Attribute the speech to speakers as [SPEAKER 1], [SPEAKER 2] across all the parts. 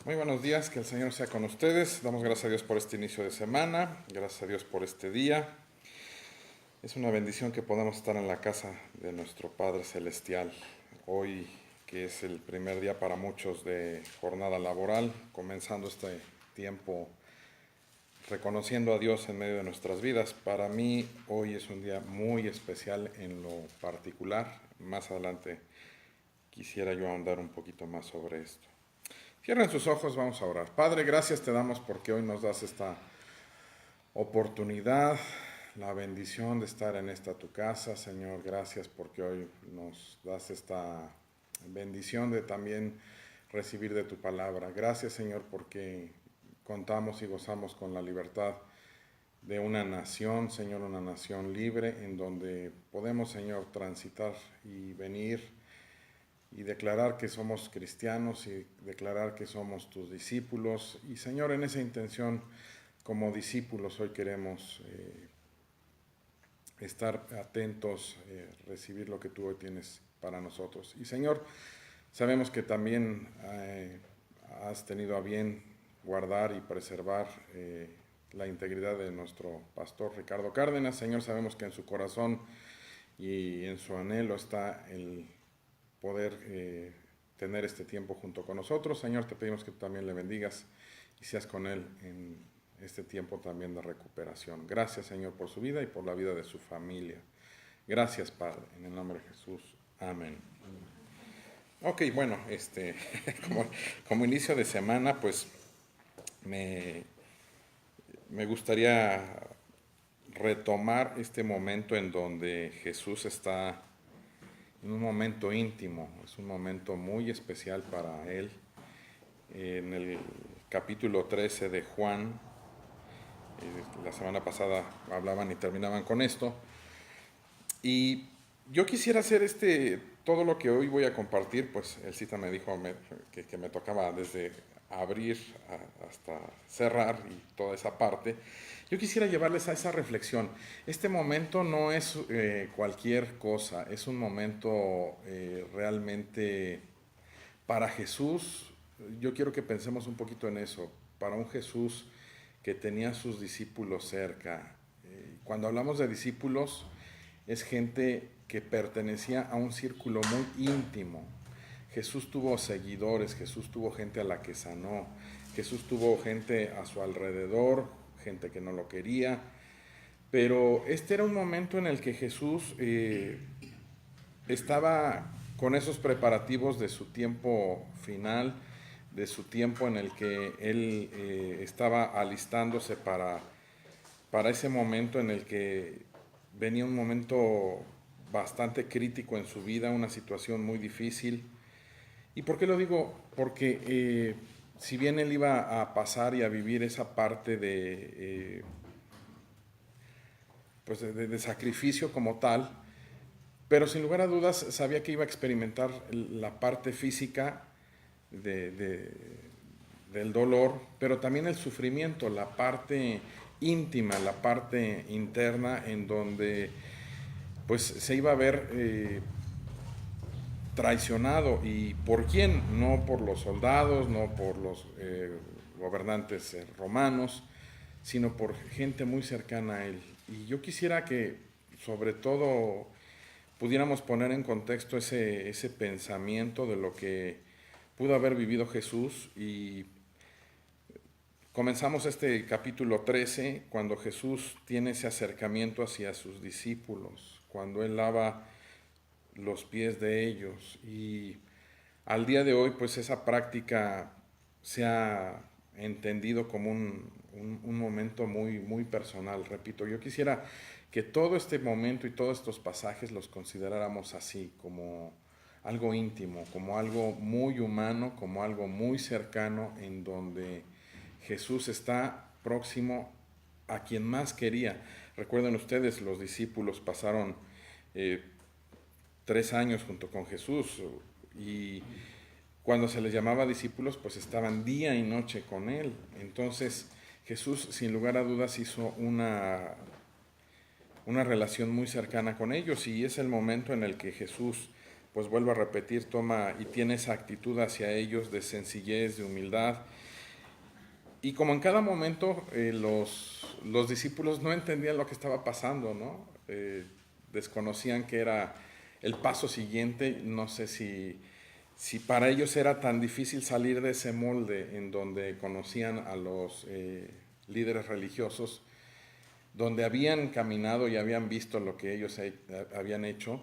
[SPEAKER 1] Muy buenos días, que el Señor sea con ustedes. Damos gracias a Dios por este inicio de semana, gracias a Dios por este día. Es una bendición que podamos estar en la casa de nuestro Padre Celestial. Hoy, que es el primer día para muchos de jornada laboral, comenzando este tiempo reconociendo a Dios en medio de nuestras vidas. Para mí hoy es un día muy especial en lo particular. Más adelante quisiera yo ahondar un poquito más sobre esto. Cierren sus ojos, vamos a orar. Padre, gracias te damos porque hoy nos das esta oportunidad, la bendición de estar en esta tu casa. Señor, gracias porque hoy nos das esta bendición de también recibir de tu palabra. Gracias, Señor, porque contamos y gozamos con la libertad de una nación, Señor, una nación libre en donde podemos, Señor, transitar y venir y declarar que somos cristianos y declarar que somos tus discípulos. Y Señor, en esa intención, como discípulos, hoy queremos estar atentos, recibir lo que tú hoy tienes para nosotros. Y Señor, sabemos que también has tenido a bien guardar y preservar la integridad de nuestro pastor Ricardo Cárdenas. Señor, sabemos que en su corazón y en su anhelo está el poder tener este tiempo junto con nosotros. Señor, te pedimos que tú también le bendigas y seas con él en este tiempo también de recuperación. Gracias, Señor, por su vida y por la vida de su familia. Gracias, Padre, en el nombre de Jesús. Amén. Ok, bueno, como inicio de semana, pues me, me gustaría retomar este momento en donde Jesús está en un momento íntimo, es un momento muy especial para él. En el capítulo 13 de Juan, la semana pasada hablaban y terminaban con esto, y yo quisiera hacer todo lo que hoy voy a compartir, pues el cita me dijo que me tocaba desde abrir hasta cerrar y toda esa parte. Yo quisiera llevarles a esa reflexión. Este momento no es cualquier cosa, es un momento realmente para Jesús. Yo quiero que pensemos un poquito en eso, para un Jesús que tenía a sus discípulos cerca. Cuando hablamos de discípulos, es gente que pertenecía a un círculo muy íntimo. Jesús tuvo seguidores, Jesús tuvo gente a la que sanó, Jesús tuvo gente a su alrededor, gente que no lo quería, pero este era un momento en el que Jesús estaba con esos preparativos de su tiempo final, de su tiempo en el que él estaba alistándose para ese momento en el que venía un momento bastante crítico en su vida, una situación muy difícil. ¿Y por qué lo digo? Porque si bien él iba a pasar y a vivir esa parte pues de sacrificio como tal, pero sin lugar a dudas sabía que iba a experimentar la parte física de, de, del dolor, pero también el sufrimiento, la parte íntima, la parte interna en donde pues se iba a ver traicionado. ¿Y por quién? No por los soldados, no por los gobernantes romanos, sino por gente muy cercana a él. Y yo quisiera que sobre todo pudiéramos poner en contexto ese pensamiento de lo que pudo haber vivido Jesús. Y comenzamos este capítulo 13 cuando Jesús tiene ese acercamiento hacia sus discípulos, cuando él lava los pies de ellos. Y al día de hoy pues esa práctica se ha entendido como un momento muy, muy personal. Repito, yo quisiera que todo este momento y todos estos pasajes los consideráramos así, como algo íntimo, como algo muy humano, como algo muy cercano, en donde Jesús está próximo a quien más quería. Recuerden ustedes, los discípulos pasaron 3 años junto con Jesús, y cuando se les llamaba discípulos, pues estaban día y noche con él. Entonces Jesús, sin lugar a dudas, hizo una relación muy cercana con ellos, y es el momento en el que Jesús pues vuelvo a repetir, toma y tiene esa actitud hacia ellos de sencillez, de humildad. Y como en cada momento los discípulos no entendían lo que estaba pasando, ¿no? Desconocían que era el paso siguiente. No sé si para ellos era tan difícil salir de ese molde en donde conocían a los líderes religiosos, donde habían caminado y habían visto lo que ellos habían hecho.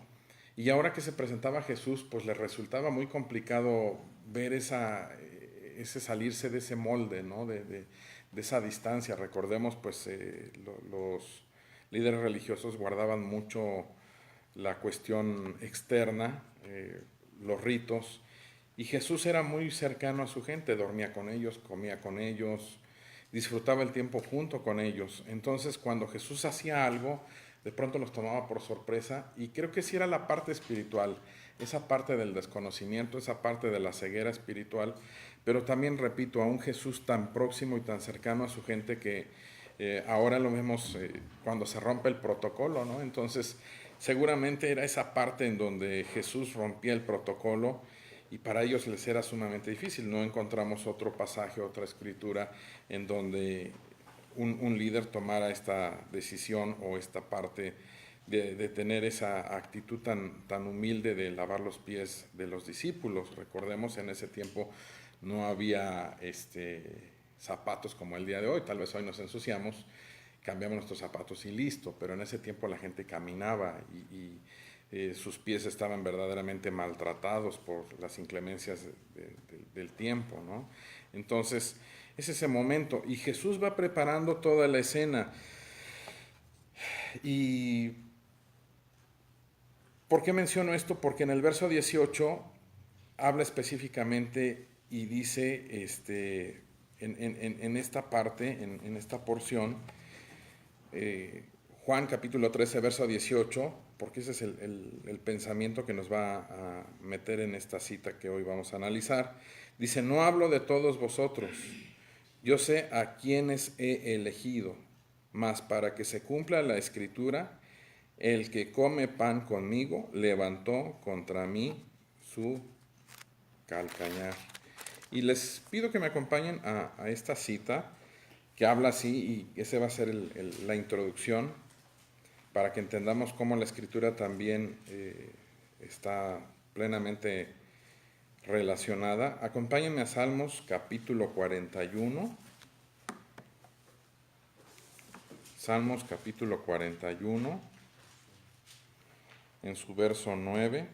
[SPEAKER 1] Y ahora que se presentaba Jesús, pues les resultaba muy complicado ver ese salirse de ese molde, ¿no? De esa distancia. Recordemos, pues los líderes religiosos guardaban mucho la cuestión externa, los ritos, y Jesús era muy cercano a su gente, dormía con ellos, comía con ellos, disfrutaba el tiempo junto con ellos. Entonces, cuando Jesús hacía algo, de pronto los tomaba por sorpresa, y creo que sí era la parte espiritual, esa parte del desconocimiento, esa parte de la ceguera espiritual, pero también, repito, a un Jesús tan próximo y tan cercano a su gente que ahora lo vemos cuando se rompe el protocolo, ¿no? Entonces, seguramente era esa parte en donde Jesús rompía el protocolo, y para ellos les era sumamente difícil. No encontramos otro pasaje, otra escritura en donde un líder tomara esta decisión o esta parte de tener esa actitud tan humilde de lavar los pies de los discípulos. Recordemos, en ese tiempo no había zapatos como el día de hoy. Tal vez hoy nos ensuciamos, cambiamos nuestros zapatos y listo, pero en ese tiempo la gente caminaba y sus pies estaban verdaderamente maltratados por las inclemencias del tiempo, ¿no? Entonces, es ese momento, y Jesús va preparando toda la escena. ¿Y por qué menciono esto? Porque en el verso 18 habla específicamente y dice, en esta parte, en esta porción, Juan capítulo 13, verso 18, porque ese es el pensamiento que nos va a meter en esta cita que hoy vamos a analizar. Dice: no hablo de todos vosotros, yo sé a quienes he elegido, mas para que se cumpla la escritura, el que come pan conmigo levantó contra mí su calcañar. Y les pido que me acompañen a esta cita que habla así, y esa va a ser la introducción para que entendamos cómo la escritura también está plenamente relacionada. Acompáñenme a Salmos capítulo 41. Salmos capítulo 41, en su verso 9.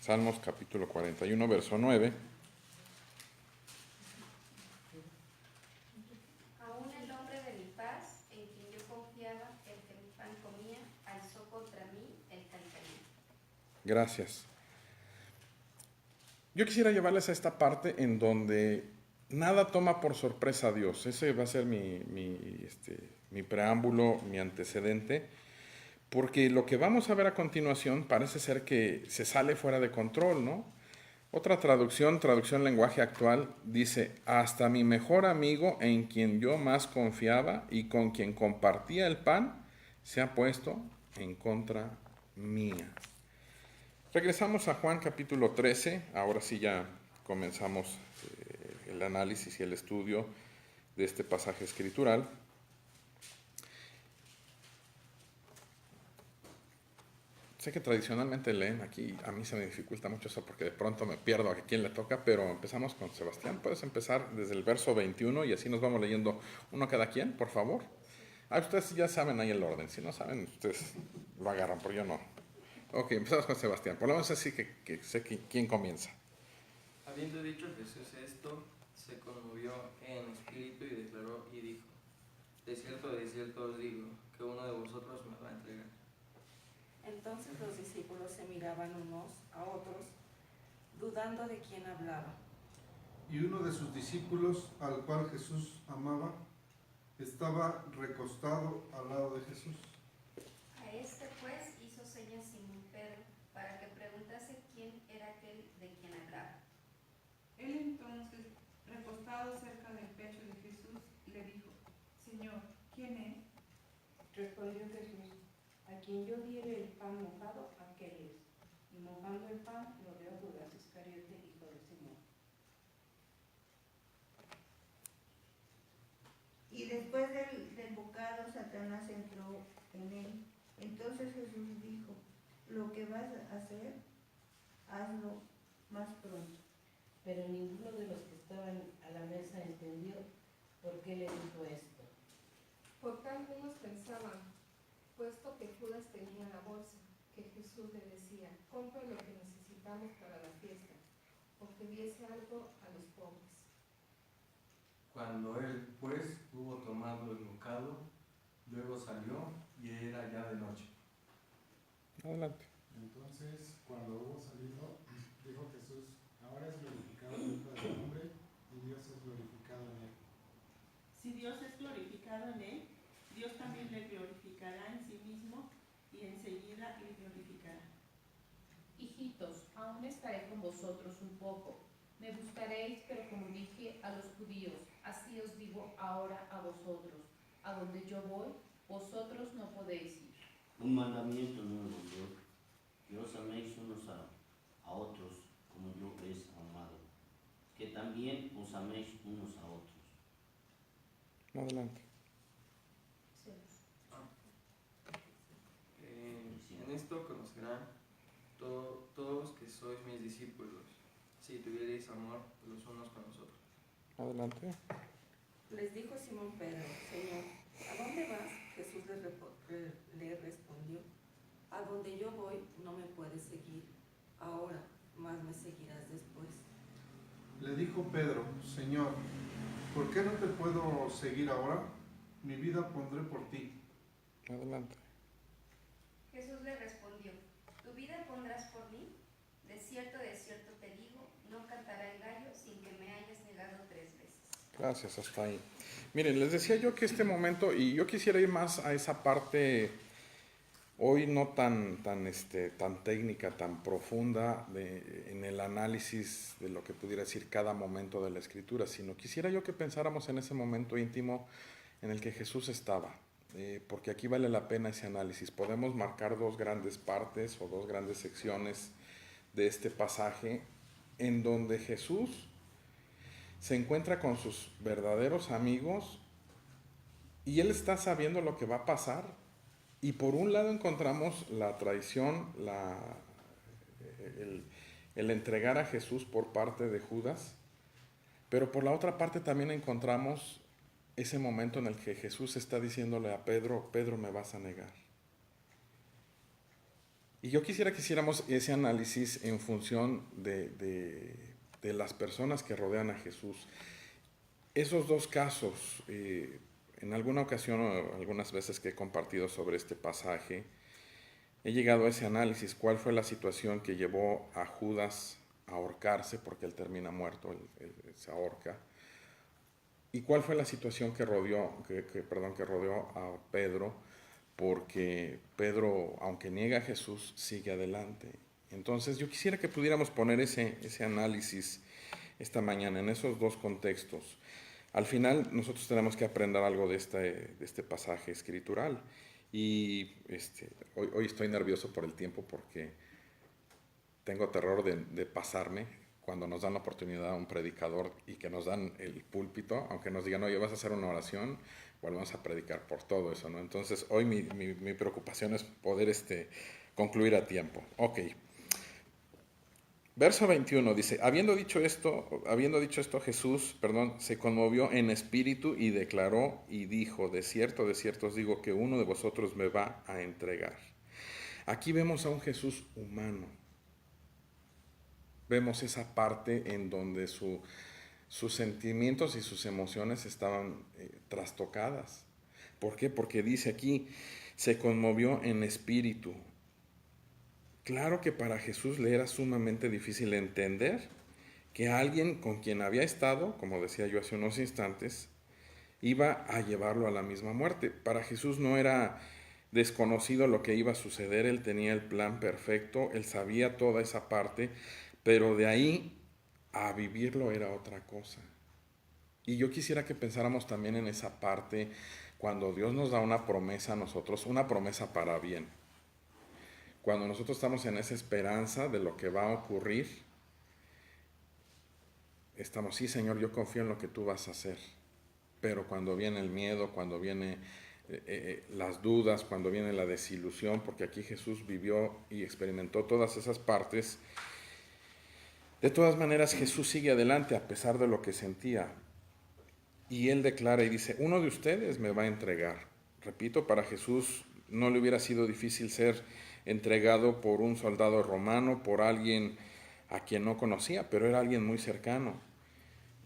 [SPEAKER 1] Salmos capítulo 41, verso 9.
[SPEAKER 2] Aún el hombre de mi paz, en quien yo confiaba, el que mi pan comía, alzó contra mí el calcañar.
[SPEAKER 1] Gracias. Yo quisiera llevarles a esta parte en donde nada toma por sorpresa a Dios. Ese va a ser mi preámbulo, mi antecedente, porque lo que vamos a ver a continuación parece ser que se sale fuera de control, ¿no? Otra traducción lenguaje actual, dice: hasta mi mejor amigo, en quien yo más confiaba y con quien compartía el pan, se ha puesto en contra mía. Regresamos a Juan capítulo 13, ahora sí ya comenzamos el análisis y el estudio de este pasaje escritural. Sé que tradicionalmente leen aquí, a mí se me dificulta mucho eso porque de pronto me pierdo a quién le toca, pero empezamos con Sebastián. Puedes empezar desde el verso 21 y así nos vamos leyendo uno cada quien, por favor. Ustedes ya saben ahí el orden, si no saben, ustedes lo agarran, pero yo no. Ok, empezamos con Sebastián. Por lo menos así que sé quién comienza.
[SPEAKER 3] Habiendo dicho Jesús esto, se conmovió en espíritu y declaró y dijo: de cierto os digo, que uno de vosotros me va a entregar.
[SPEAKER 4] Entonces los discípulos se miraban unos a otros, dudando de quién hablaba.
[SPEAKER 5] Y uno de sus discípulos, al cual Jesús amaba, estaba recostado al lado de Jesús.
[SPEAKER 2] A este pues hizo señas Simón Pedro, para que preguntase quién era aquel de quien hablaba.
[SPEAKER 6] Él entonces, recostado cerca del pecho de Jesús, le dijo: Señor, ¿quién es?
[SPEAKER 4] Respondió Jesús: al
[SPEAKER 7] quien yo diere el pan mojado, aquel es. Y mojando el pan, lo dio a Judas Iscariote, hijo de Simón.
[SPEAKER 8] Y después del bocado, Satanás entró en él. Entonces Jesús dijo, lo que vas a hacer, hazlo más pronto.
[SPEAKER 7] Pero ninguno de los que estaban a la mesa entendió por qué le dijo esto.
[SPEAKER 9] Porque algunos pensaban, puesto que Judas tenía la bolsa, que Jesús le decía, compre lo que necesitamos para la fiesta, o que diese algo a los pobres.
[SPEAKER 10] Cuando él, pues, hubo tomado el bocado, luego salió y era ya de noche.
[SPEAKER 1] Adelante.
[SPEAKER 11] Entonces, cuando hubo salido, dijo Jesús, ahora es glorificado el Hijo del Hombre y Dios es glorificado en él.
[SPEAKER 12] Si Dios es glorificado en él, Dios también le glorificará en sí mismo y enseguida le glorificará.
[SPEAKER 13] Hijitos, aún estaré con vosotros un poco. Me buscaréis, pero como dije a los judíos, así os digo ahora a vosotros. A donde yo voy, vosotros no podéis ir.
[SPEAKER 14] Un mandamiento nuevo doy, que os améis unos a otros como yo os he amado, que también os améis unos a otros.
[SPEAKER 1] Adelante.
[SPEAKER 3] En esto conocerán todos que sois mis discípulos, si tuvierais amor los unos con los otros.
[SPEAKER 1] Adelante.
[SPEAKER 4] Les dijo Simón Pedro, Señor, ¿a dónde vas? Jesús le respondió, a donde yo voy no me puedes seguir ahora, mas me seguirás después.
[SPEAKER 5] Le dijo Pedro, Señor, ¿por qué no te puedo seguir ahora? Mi vida pondré por ti.
[SPEAKER 1] Adelante.
[SPEAKER 2] Jesús le respondió, ¿tu vida pondrás por mí? De cierto te digo, no cantará el gallo sin que me hayas negado 3 veces.
[SPEAKER 1] Gracias, hasta ahí. Miren, les decía yo que este momento, y yo quisiera ir más a esa parte, hoy no tan técnica, tan profunda en el análisis de lo que pudiera decir cada momento de la Escritura, sino quisiera yo que pensáramos en ese momento íntimo en el que Jesús estaba, porque aquí vale la pena ese análisis. Podemos marcar 2 grandes partes o 2 grandes secciones de este pasaje en donde Jesús se encuentra con sus verdaderos amigos y él está sabiendo lo que va a pasar. Y por un lado encontramos la traición, el entregar a Jesús por parte de Judas, pero por la otra parte también encontramos ese momento en el que Jesús está diciéndole a Pedro, Pedro, me vas a negar. Y yo quisiera que hiciéramos ese análisis en función de las personas que rodean a Jesús. Esos 2 casos, en alguna ocasión o algunas veces que he compartido sobre este pasaje, he llegado a ese análisis. ¿Cuál fue la situación que llevó a Judas a ahorcarse? Porque él termina muerto, él se ahorca. ¿Y cuál fue la situación que rodeó a Pedro? Porque Pedro, aunque niega a Jesús, sigue adelante. Entonces yo quisiera que pudiéramos poner ese análisis esta mañana en esos 2 contextos. Al final nosotros tenemos que aprender algo de este pasaje escritural. Y hoy estoy nervioso por el tiempo porque tengo terror de pasarme cuando nos dan la oportunidad a un predicador y que nos dan el púlpito, aunque nos digan, oye, vas a hacer una oración, volvemos a predicar por todo eso, ¿no? Entonces hoy mi preocupación es poder concluir a tiempo. Ok. Verso 21 dice, habiendo dicho esto Jesús, se conmovió en espíritu y declaró y dijo, de cierto os digo que uno de vosotros me va a entregar. Aquí vemos a un Jesús humano. Vemos esa parte en donde sus sentimientos y sus emociones estaban trastocadas. ¿Por qué? Porque dice aquí, se conmovió en espíritu. Claro que para Jesús le era sumamente difícil entender que alguien con quien había estado, como decía yo hace unos instantes, iba a llevarlo a la misma muerte. Para Jesús no era desconocido lo que iba a suceder, él tenía el plan perfecto, él sabía toda esa parte, pero de ahí a vivirlo era otra cosa. Y yo quisiera que pensáramos también en esa parte cuando Dios nos da una promesa a nosotros, una promesa para bien. cuando nosotros estamos en esa esperanza de lo que va a ocurrir, estamos, sí, Señor, yo confío en lo que tú vas a hacer. Pero cuando viene el miedo, cuando viene las dudas, cuando viene la desilusión, porque aquí Jesús vivió y experimentó todas esas partes, de todas maneras Jesús sigue adelante a pesar de lo que sentía. Y él declara y dice, uno de ustedes me va a entregar. Repito, para Jesús no le hubiera sido difícil ser entregado por un soldado romano, por alguien a quien no conocía, pero era alguien muy cercano.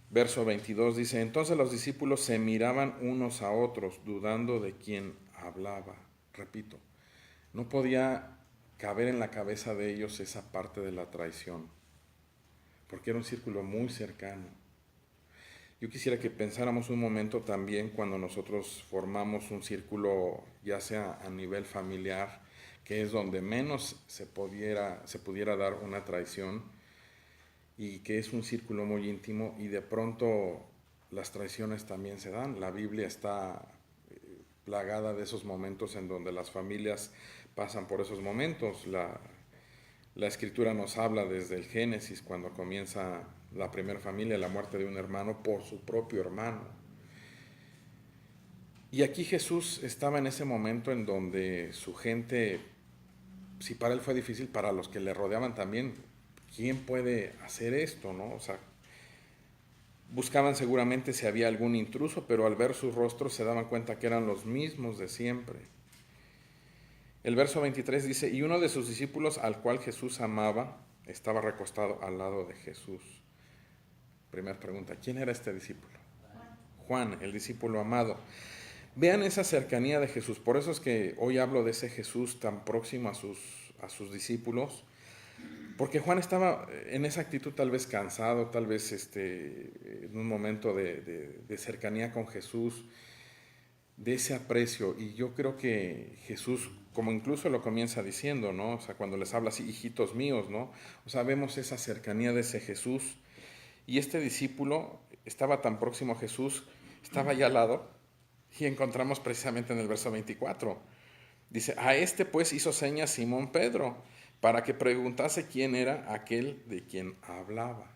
[SPEAKER 1] Verso 22 dice, entonces los discípulos se miraban unos a otros, dudando de quién hablaba. Repito, no podía caber en la cabeza de ellos esa parte de la traición, porque era un círculo muy cercano. Yo quisiera que pensáramos un momento también cuando nosotros formamos un círculo, ya sea a nivel familiar, que es donde menos se pudiera dar una traición, y que es un círculo muy íntimo, y de pronto las traiciones también se dan. La Biblia está plagada de esos momentos en donde las familias pasan por esos momentos. La Escritura nos habla desde el Génesis, cuando comienza la primera familia, la muerte de un hermano por su propio hermano. Y aquí Jesús estaba en ese momento en donde su gente, si para él fue difícil, para los que le rodeaban también. ¿Quién puede hacer esto, no? O sea, buscaban seguramente si había algún intruso, pero al ver sus rostros se daban cuenta que eran los mismos de siempre. El verso 23 dice, y uno de sus discípulos, al cual Jesús amaba, estaba recostado al lado de Jesús. Primera pregunta, ¿quién era este discípulo? Juan, el discípulo amado. Vean esa cercanía de Jesús. Por eso es que hoy hablo de ese Jesús tan próximo a sus discípulos, porque Juan estaba en esa actitud tal vez cansado, tal vez en un momento de cercanía con Jesús, de ese aprecio. Y yo creo que Jesús, como incluso lo comienza diciendo, ¿no? O sea, cuando les habla así, hijitos míos, ¿no? O sea, vemos esa cercanía de ese Jesús. Y este discípulo estaba tan próximo a Jesús, estaba allá al lado, y encontramos precisamente en el verso 24. Dice, a este pues hizo señas Simón Pedro, para que preguntase quién era aquel de quien hablaba.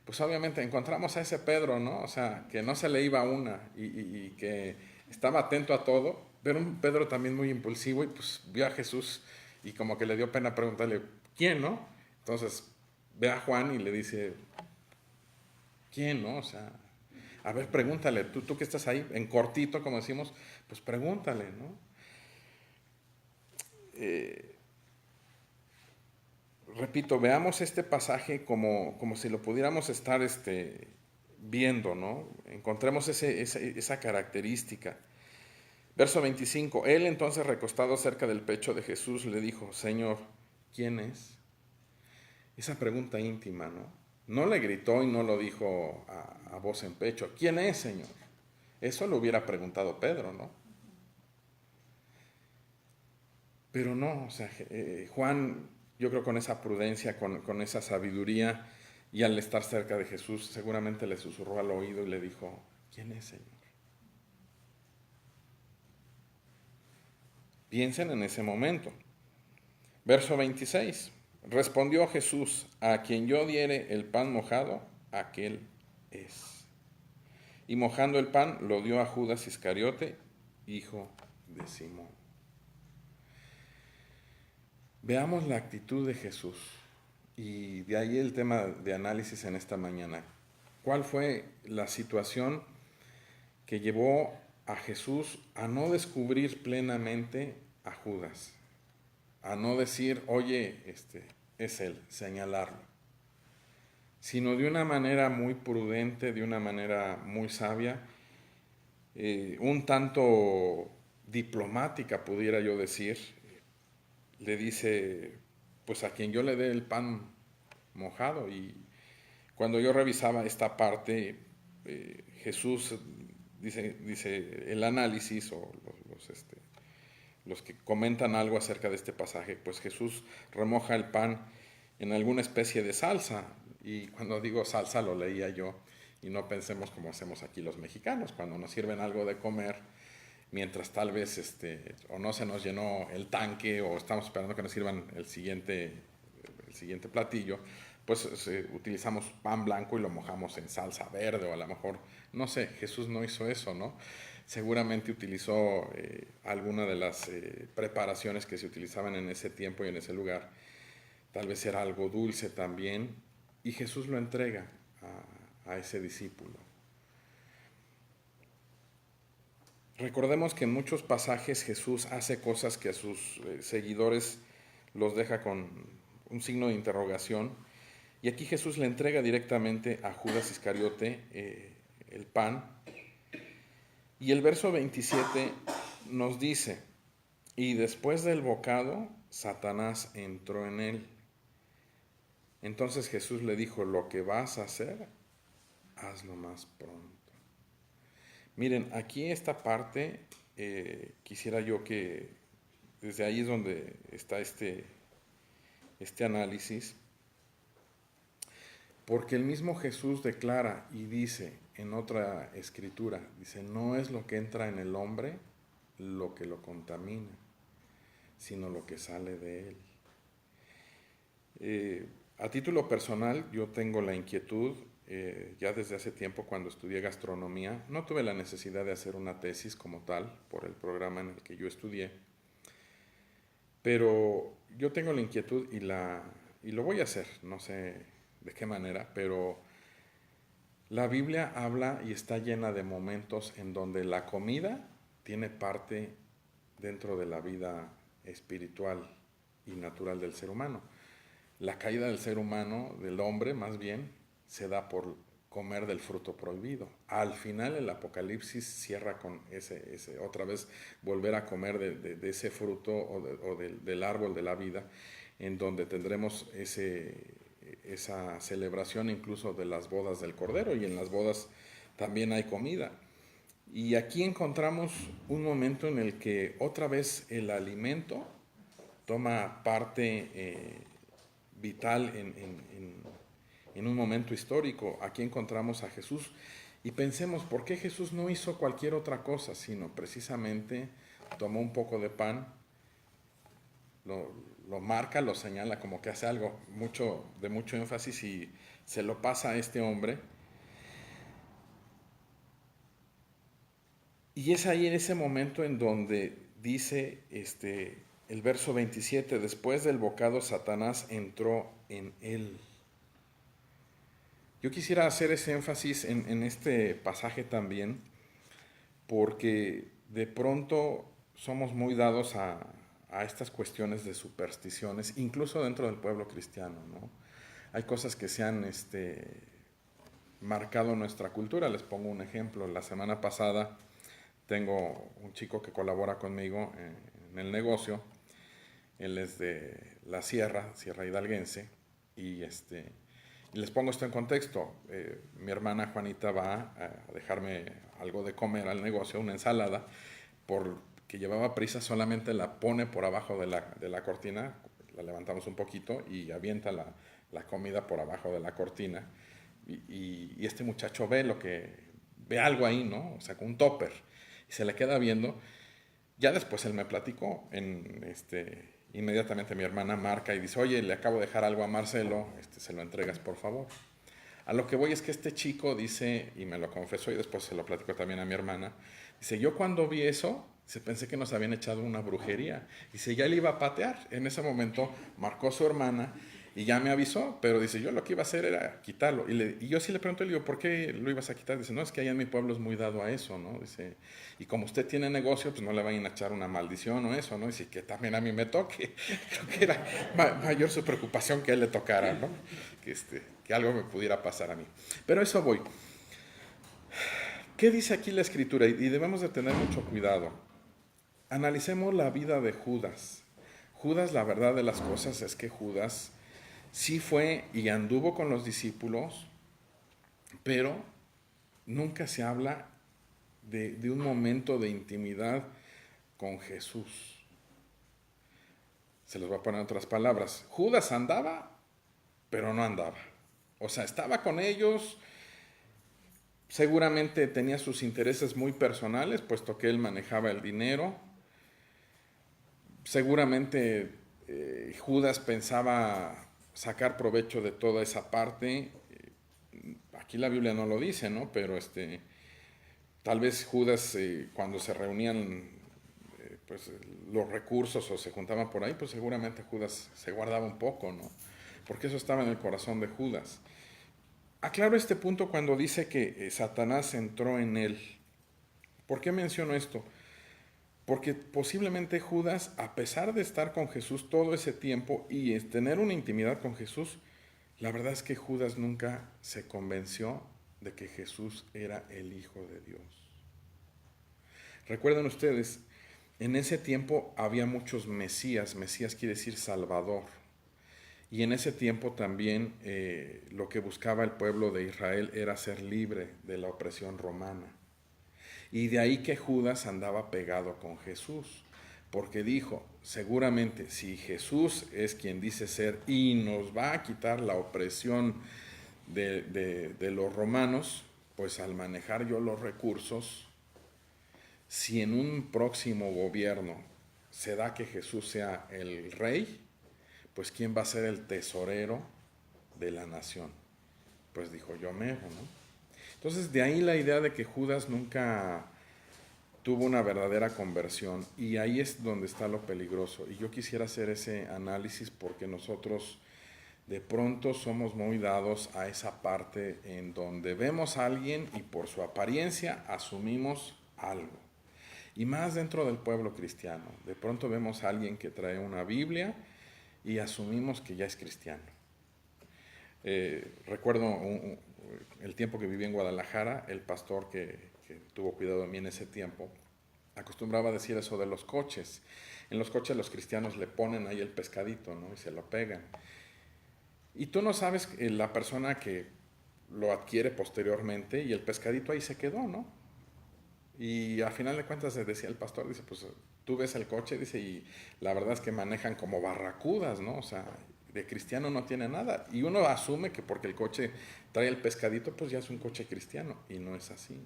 [SPEAKER 1] Pues obviamente encontramos a ese Pedro, ¿no? O sea, que no se le iba una y que estaba atento a todo, pero un Pedro también muy impulsivo, y pues vio a Jesús y como que le dio pena preguntarle, ¿quién, no? Entonces ve a Juan y le dice, ¿quién, no? O sea, a ver, pregúntale, tú que estás ahí, en cortito, como decimos, pues pregúntale, ¿no? Repito, veamos este pasaje como si lo pudiéramos estar viendo, ¿no? Encontremos esa característica. Verso 25, él entonces recostado cerca del pecho de Jesús le dijo, Señor, ¿quién es? Esa pregunta íntima, ¿no? No le gritó y no lo dijo a voz en pecho, ¿quién es, Señor? Eso lo hubiera preguntado Pedro, ¿no? Pero no, o sea, Juan, yo creo con esa prudencia, con esa sabiduría, y al estar cerca de Jesús, seguramente le susurró al oído y le dijo, ¿quién es, Señor? Piensen en ese momento. Verso 26. Respondió Jesús, a quien yo diere el pan mojado, aquel es. Y mojando el pan, lo dio a Judas Iscariote, hijo de Simón. Veamos la actitud de Jesús, y de ahí el tema de análisis en esta mañana. ¿Cuál fue la situación que llevó a Jesús a no descubrir plenamente a Judas? A no decir, oye, es él, señalarlo. Sino de una manera muy prudente, de una manera muy sabia, un tanto diplomática, pudiera yo decir, le dice, pues a quien yo le dé el pan mojado. Y cuando yo revisaba esta parte, Jesús dice el análisis o los que comentan algo acerca de este pasaje, pues Jesús remoja el pan en alguna especie de salsa. Y cuando digo salsa lo leía yo, y no pensemos como hacemos aquí los mexicanos, cuando nos sirven algo de comer, mientras tal vez o no se nos llenó el tanque o estamos esperando que nos sirvan el siguiente platillo, pues utilizamos pan blanco y lo mojamos en salsa verde o a lo mejor, no sé, Jesús no hizo eso, ¿no? Seguramente utilizó alguna de las preparaciones que se utilizaban en ese tiempo y en ese lugar. Tal vez era algo dulce también y Jesús lo entrega a ese discípulo. Recordemos que en muchos pasajes Jesús hace cosas que a sus seguidores los deja con un signo de interrogación. Y aquí Jesús le entrega directamente a Judas Iscariote el pan. Y el verso 27 nos dice, y después del bocado, Satanás entró en él. Entonces Jesús le dijo, lo que vas a hacer, hazlo más pronto. Miren, aquí esta parte, quisiera yo que, desde ahí es donde está este análisis, porque el mismo Jesús declara y dice en otra escritura, dice, no es lo que entra en el hombre lo que lo contamina, sino lo que sale de él. A título personal, yo tengo la inquietud, ya desde hace tiempo cuando estudié gastronomía, no tuve la necesidad de hacer una tesis como tal, por el programa en el que yo estudié, pero yo tengo la inquietud y lo voy a hacer, no sé de qué manera, pero la Biblia habla y está llena de momentos en donde la comida tiene parte dentro de la vida espiritual y natural del ser humano. La caída del ser humano, del hombre más bien, se da por comer del fruto prohibido. Al final el Apocalipsis cierra con ese otra vez volver a comer de ese fruto o del árbol de la vida, en donde tendremos esa celebración incluso de las bodas del Cordero, y en las bodas también hay comida. Y aquí encontramos un momento en el que otra vez el alimento toma parte vital en un momento histórico. Aquí encontramos a Jesús y pensemos, ¿por qué Jesús no hizo cualquier otra cosa? Sino precisamente tomó un poco de pan, lo marca, lo señala como que hace algo de mucho énfasis y se lo pasa a este hombre. Y es ahí en ese momento en donde dice el verso 27, después del bocado Satanás entró en él. Yo quisiera hacer ese énfasis en este pasaje también, porque de pronto somos muy dados a estas cuestiones de supersticiones, incluso dentro del pueblo cristiano, ¿no? Hay cosas que se han marcado en nuestra cultura. Les pongo un ejemplo. La semana pasada tengo un chico que colabora conmigo en el negocio. Él es de la Sierra Hidalguense, y les pongo esto en contexto. Mi hermana Juanita va a dejarme algo de comer al negocio, una ensalada, porque llevaba prisa, solamente la pone por abajo de la cortina, la levantamos un poquito y avienta la comida por abajo de la cortina, y este muchacho ve algo ahí, ¿no? O sea, con un topper, y se le queda viendo. Ya después él me platicó, inmediatamente mi hermana marca y dice, oye, le acabo de dejar algo a Marcelo, se lo entregas por favor. A lo que voy es que este chico dice, y me lo confesó y después se lo platicó también a mi hermana, dice, yo cuando vi eso, pensé que nos habían echado una brujería. Dice, ya le iba a patear. En ese momento marcó su hermana y ya me avisó, pero dice, yo lo que iba a hacer era quitarlo. Y yo sí le pregunto, le digo, ¿por qué lo ibas a quitar? Dice, no, es que allá en mi pueblo es muy dado a eso, ¿no? Dice, y como usted tiene negocio, pues no le vayan a echar una maldición o eso, ¿no? Dice, que también a mí me toque. Creo que era mayor su preocupación que a él le tocara, ¿no? Que algo me pudiera pasar a mí. Pero a eso voy. ¿Qué dice aquí la Escritura? Y debemos de tener mucho cuidado. Analicemos la vida de Judas. Judas, la verdad de las cosas es que Judas sí fue y anduvo con los discípulos, pero nunca se habla de un momento de intimidad con Jesús. Se los voy a poner en otras palabras. Judas andaba, pero no andaba. O sea, estaba con ellos, seguramente tenía sus intereses muy personales, puesto que él manejaba el dinero. Seguramente Judas pensaba sacar provecho de toda esa parte. Aquí la Biblia no lo dice, ¿no? Pero tal vez Judas, cuando se reunían pues, los recursos o se juntaban por ahí, pues seguramente Judas se guardaba un poco, ¿no? Porque eso estaba en el corazón de Judas. Aclaro este punto cuando dice que Satanás entró en él. ¿Por qué menciono esto? Porque posiblemente Judas, a pesar de estar con Jesús todo ese tiempo y tener una intimidad con Jesús, la verdad es que Judas nunca se convenció de que Jesús era el Hijo de Dios. Recuerden ustedes, en ese tiempo había muchos mesías. Mesías quiere decir Salvador. Y en ese tiempo también lo que buscaba el pueblo de Israel era ser libre de la opresión romana. Y de ahí que Judas andaba pegado con Jesús, porque dijo, seguramente si Jesús es quien dice ser y nos va a quitar la opresión de los romanos, pues al manejar yo los recursos, si en un próximo gobierno se da que Jesús sea el rey, pues ¿quién va a ser el tesorero de la nación? Pues dijo yo mero, ¿no? Entonces de ahí la idea de que Judas nunca tuvo una verdadera conversión, y ahí es donde está lo peligroso. Y yo quisiera hacer ese análisis porque nosotros de pronto somos muy dados a esa parte en donde vemos a alguien y por su apariencia asumimos algo. Y más dentro del pueblo cristiano. De pronto vemos a alguien que trae una Biblia y asumimos que ya es cristiano. Recuerdo el tiempo que viví en Guadalajara, el pastor que tuvo cuidado de mí en ese tiempo, acostumbraba a decir eso de los coches. En los coches los cristianos le ponen ahí el pescadito, ¿no? Y se lo pegan. Y tú no sabes la persona que lo adquiere posteriormente y el pescadito ahí se quedó, ¿no? Y al final de cuentas decía el pastor, dice, pues tú ves el coche, dice, y la verdad es que manejan como barracudas, ¿no? O sea, de cristiano no tiene nada. Y uno asume que porque el coche trae el pescadito, pues ya es un coche cristiano. Y no es así.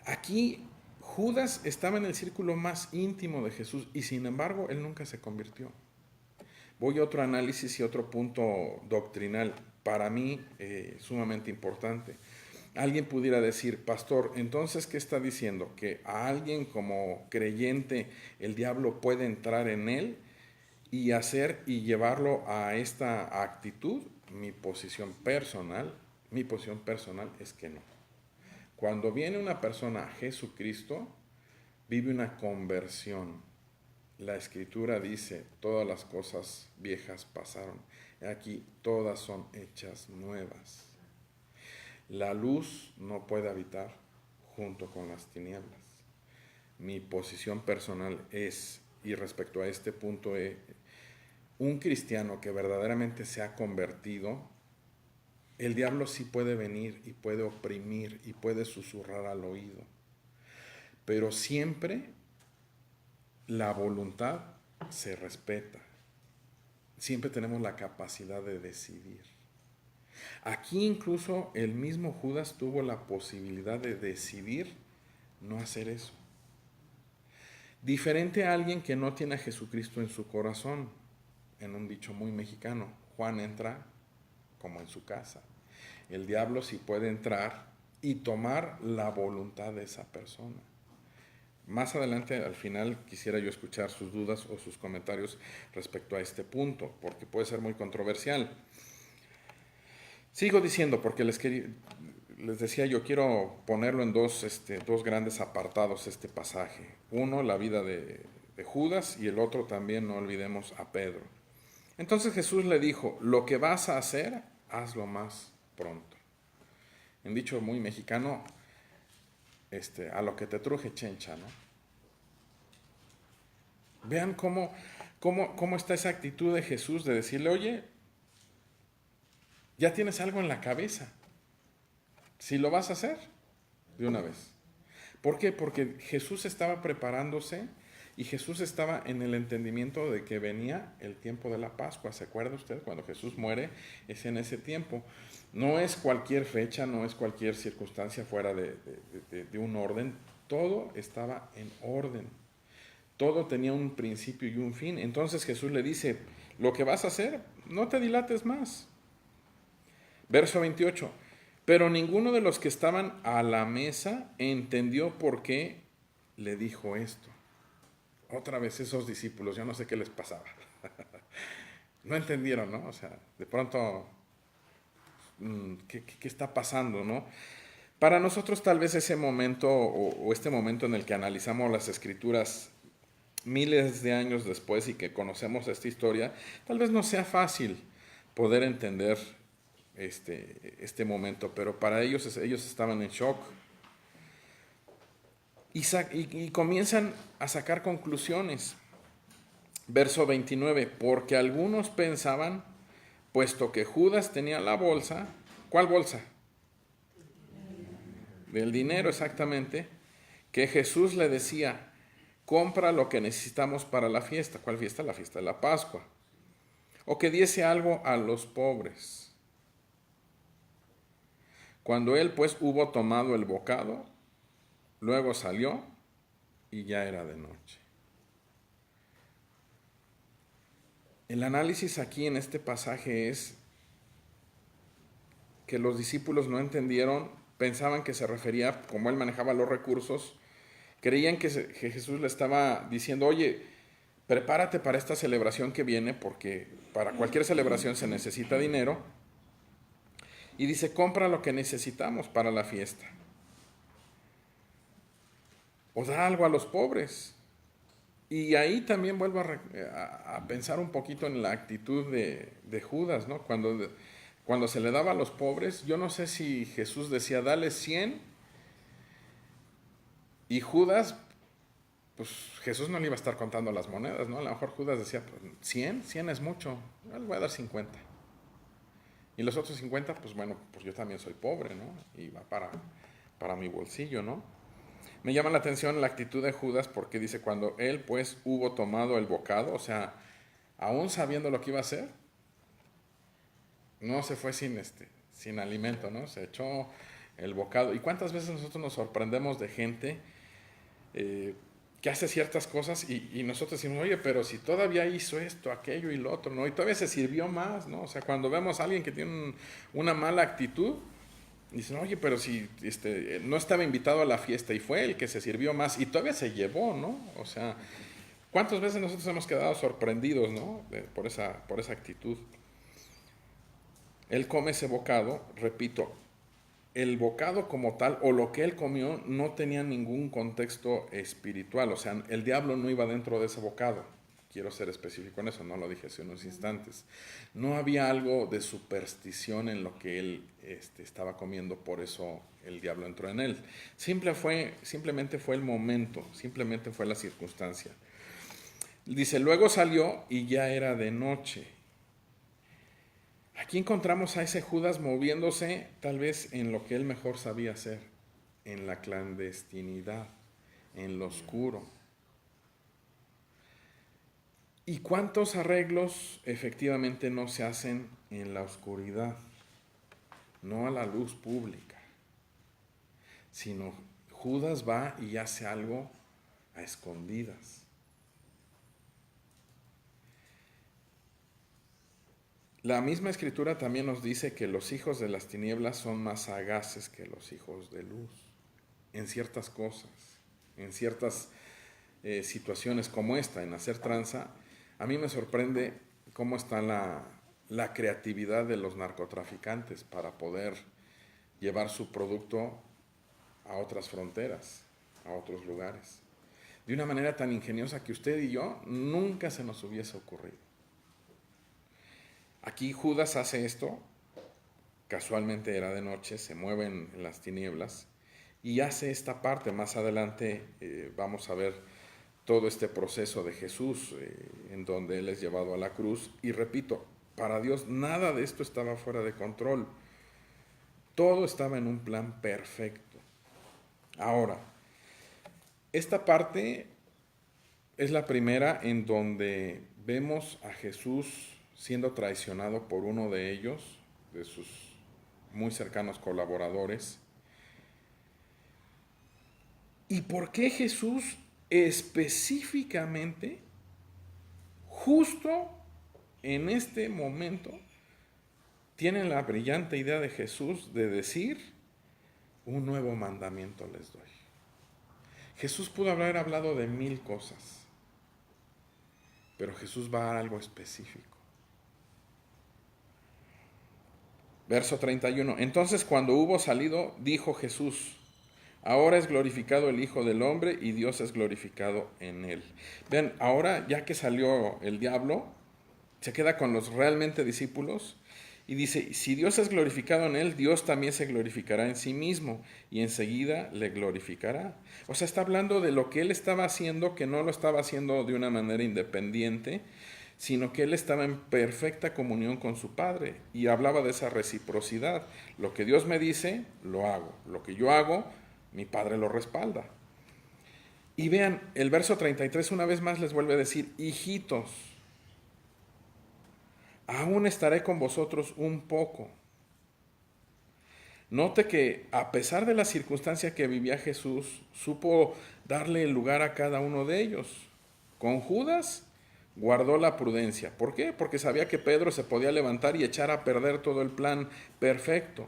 [SPEAKER 1] Aquí Judas estaba en el círculo más íntimo de Jesús y sin embargo él nunca se convirtió. Voy a otro análisis y otro punto doctrinal, para mí sumamente importante. Alguien pudiera decir, pastor, entonces, ¿qué está diciendo? ¿Que a alguien como creyente el diablo puede entrar en él y hacer y llevarlo a esta actitud? Mi posición personal es que no. Cuando viene una persona a Jesucristo, vive una conversión. La Escritura dice, todas las cosas viejas pasaron. Aquí todas son hechas nuevas. La luz no puede habitar junto con las tinieblas. Mi posición personal es, y respecto a este punto, un cristiano que verdaderamente se ha convertido, el diablo sí puede venir y puede oprimir y puede susurrar al oído. Pero siempre la voluntad se respeta. Siempre tenemos la capacidad de decidir. Aquí incluso el mismo Judas tuvo la posibilidad de decidir no hacer eso. Diferente a alguien que no tiene a Jesucristo en su corazón. En un dicho muy mexicano, Juan entra como en su casa. El diablo sí puede entrar y tomar la voluntad de esa persona. Más adelante, al final, quisiera yo escuchar sus dudas o sus comentarios respecto a este punto, porque puede ser muy controversial. Sigo diciendo, porque les decía, yo quiero ponerlo en dos grandes apartados este pasaje. Uno, la vida de Judas, y el otro también, no olvidemos, a Pedro. Entonces Jesús le dijo, lo que vas a hacer, hazlo más pronto. En dicho muy mexicano, a lo que te truje chencha, ¿no? Vean cómo está esa actitud de Jesús de decirle, oye, ya tienes algo en la cabeza. Si lo vas a hacer, de una vez. ¿Por qué? Porque Jesús estaba preparándose Y Jesús estaba en el entendimiento de que venía el tiempo de la Pascua. ¿Se acuerda usted? Cuando Jesús muere es en ese tiempo. No es cualquier fecha, no es cualquier circunstancia fuera de un orden. Todo estaba en orden. Todo tenía un principio y un fin. Entonces Jesús le dice, lo que vas a hacer, no te dilates más. Verso 28. Pero ninguno de los que estaban a la mesa entendió por qué le dijo esto. Otra vez esos discípulos, yo no sé qué les pasaba. No entendieron, ¿no? O sea, de pronto, ¿qué está pasando, no? Para nosotros tal vez ese momento o este momento en el que analizamos las Escrituras miles de años después y que conocemos esta historia, tal vez no sea fácil poder entender este momento, pero para ellos estaban en shock. Y comienzan a sacar conclusiones. Verso 29, porque algunos pensaban, puesto que Judas tenía la bolsa, ¿cuál bolsa? Del dinero, exactamente, que Jesús le decía, compra lo que necesitamos para la fiesta. ¿Cuál fiesta? La fiesta de la Pascua. O que diese algo a los pobres. Cuando él pues hubo tomado el bocado, luego salió y ya era de noche. El análisis aquí en este pasaje es que los discípulos no entendieron, pensaban que se refería, como él manejaba los recursos, creían que Jesús le estaba diciendo, oye, prepárate para esta celebración que viene, porque para cualquier celebración se necesita dinero. Y dice, compra lo que necesitamos para la fiesta. O da algo a los pobres. Y ahí también vuelvo a pensar un poquito en la actitud de Judas, ¿no? Cuando se le daba a los pobres, yo no sé si Jesús decía, dale 100, y Judas, pues Jesús no le iba a estar contando las monedas, ¿no? A lo mejor Judas decía, pues, 100 es mucho, yo le voy a dar 50. Y los otros 50, pues bueno, pues yo también soy pobre, ¿no? Y va para mi bolsillo, ¿no? Me llama la atención la actitud de Judas porque dice, cuando él pues hubo tomado el bocado, o sea, aún sabiendo lo que iba a hacer, no se fue sin alimento, ¿no? Se echó el bocado. ¿Y cuántas veces nosotros nos sorprendemos de gente que hace ciertas cosas y nosotros decimos, oye, pero si todavía hizo esto, aquello y lo otro, ¿no? Y todavía se sirvió más, ¿no? O sea, cuando vemos a alguien que tiene una mala actitud, dicen, oye, pero si no estaba invitado a la fiesta y fue el que se sirvió más y todavía se llevó, ¿no? O sea, ¿cuántas veces nosotros hemos quedado sorprendidos, ¿no? Por esa actitud. Él come ese bocado, repito, el bocado como tal o lo que él comió no tenía ningún contexto espiritual, o sea, el diablo no iba dentro de ese bocado. Quiero ser específico en eso, no lo dije hace unos instantes. No había algo de superstición en lo que él estaba comiendo, por eso el diablo entró en él. Simplemente fue el momento, simplemente fue la circunstancia. Dice, luego salió y ya era de noche. Aquí encontramos a ese Judas moviéndose tal vez en lo que él mejor sabía hacer, en la clandestinidad, en lo oscuro. ¿Y cuántos arreglos efectivamente no se hacen en la oscuridad? No a la luz pública, sino Judas va y hace algo a escondidas. La misma Escritura también nos dice que los hijos de las tinieblas son más sagaces que los hijos de luz, en ciertas cosas, en ciertas situaciones como esta, en hacer tranza. A mí me sorprende cómo está la creatividad de los narcotraficantes para poder llevar su producto a otras fronteras, a otros lugares, de una manera tan ingeniosa que usted y yo nunca se nos hubiese ocurrido. Aquí Judas hace esto, casualmente era de noche, se mueve en las tinieblas y hace esta parte. Más adelante vamos a ver todo este proceso de Jesús en donde Él es llevado a la cruz. Y repito, para Dios nada de esto estaba fuera de control. Todo estaba en un plan perfecto. Ahora, esta parte es la primera en donde vemos a Jesús siendo traicionado por uno de ellos, de sus muy cercanos colaboradores. ¿Y por qué Jesús específicamente, justo en este momento, tiene la brillante idea de Jesús de decir: un nuevo mandamiento les doy? Jesús pudo haber hablado de 1000 cosas, pero Jesús va a algo específico. Verso 31. Entonces, cuando hubo salido, dijo Jesús: ahora es glorificado el Hijo del Hombre y Dios es glorificado en él. Vean, ahora ya que salió el diablo, se queda con los realmente discípulos y dice: si Dios es glorificado en él, Dios también se glorificará en sí mismo y enseguida le glorificará. O sea, está hablando de lo que él estaba haciendo, que no lo estaba haciendo de una manera independiente, sino que él estaba en perfecta comunión con su Padre, y hablaba de esa reciprocidad. Lo que Dios me dice, lo hago. Lo que yo hago, mi Padre lo respalda. Y vean, el verso 33 una vez más les vuelve a decir: hijitos, aún estaré con vosotros un poco. Note que a pesar de la circunstancia que vivía Jesús, supo darle el lugar a cada uno de ellos. Con Judas guardó la prudencia. ¿Por qué? Porque sabía que Pedro se podía levantar y echar a perder todo el plan perfecto.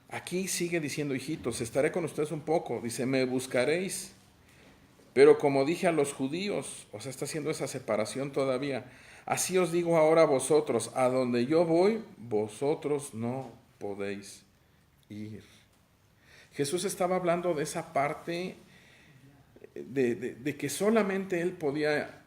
[SPEAKER 1] Aquí sigue diciendo: hijitos, estaré con ustedes un poco. Dice: me buscaréis. Pero como dije a los judíos, o sea, está haciendo esa separación todavía. Así os digo ahora a vosotros: a donde yo voy, vosotros no podéis ir. Jesús estaba hablando de esa parte de que solamente él podía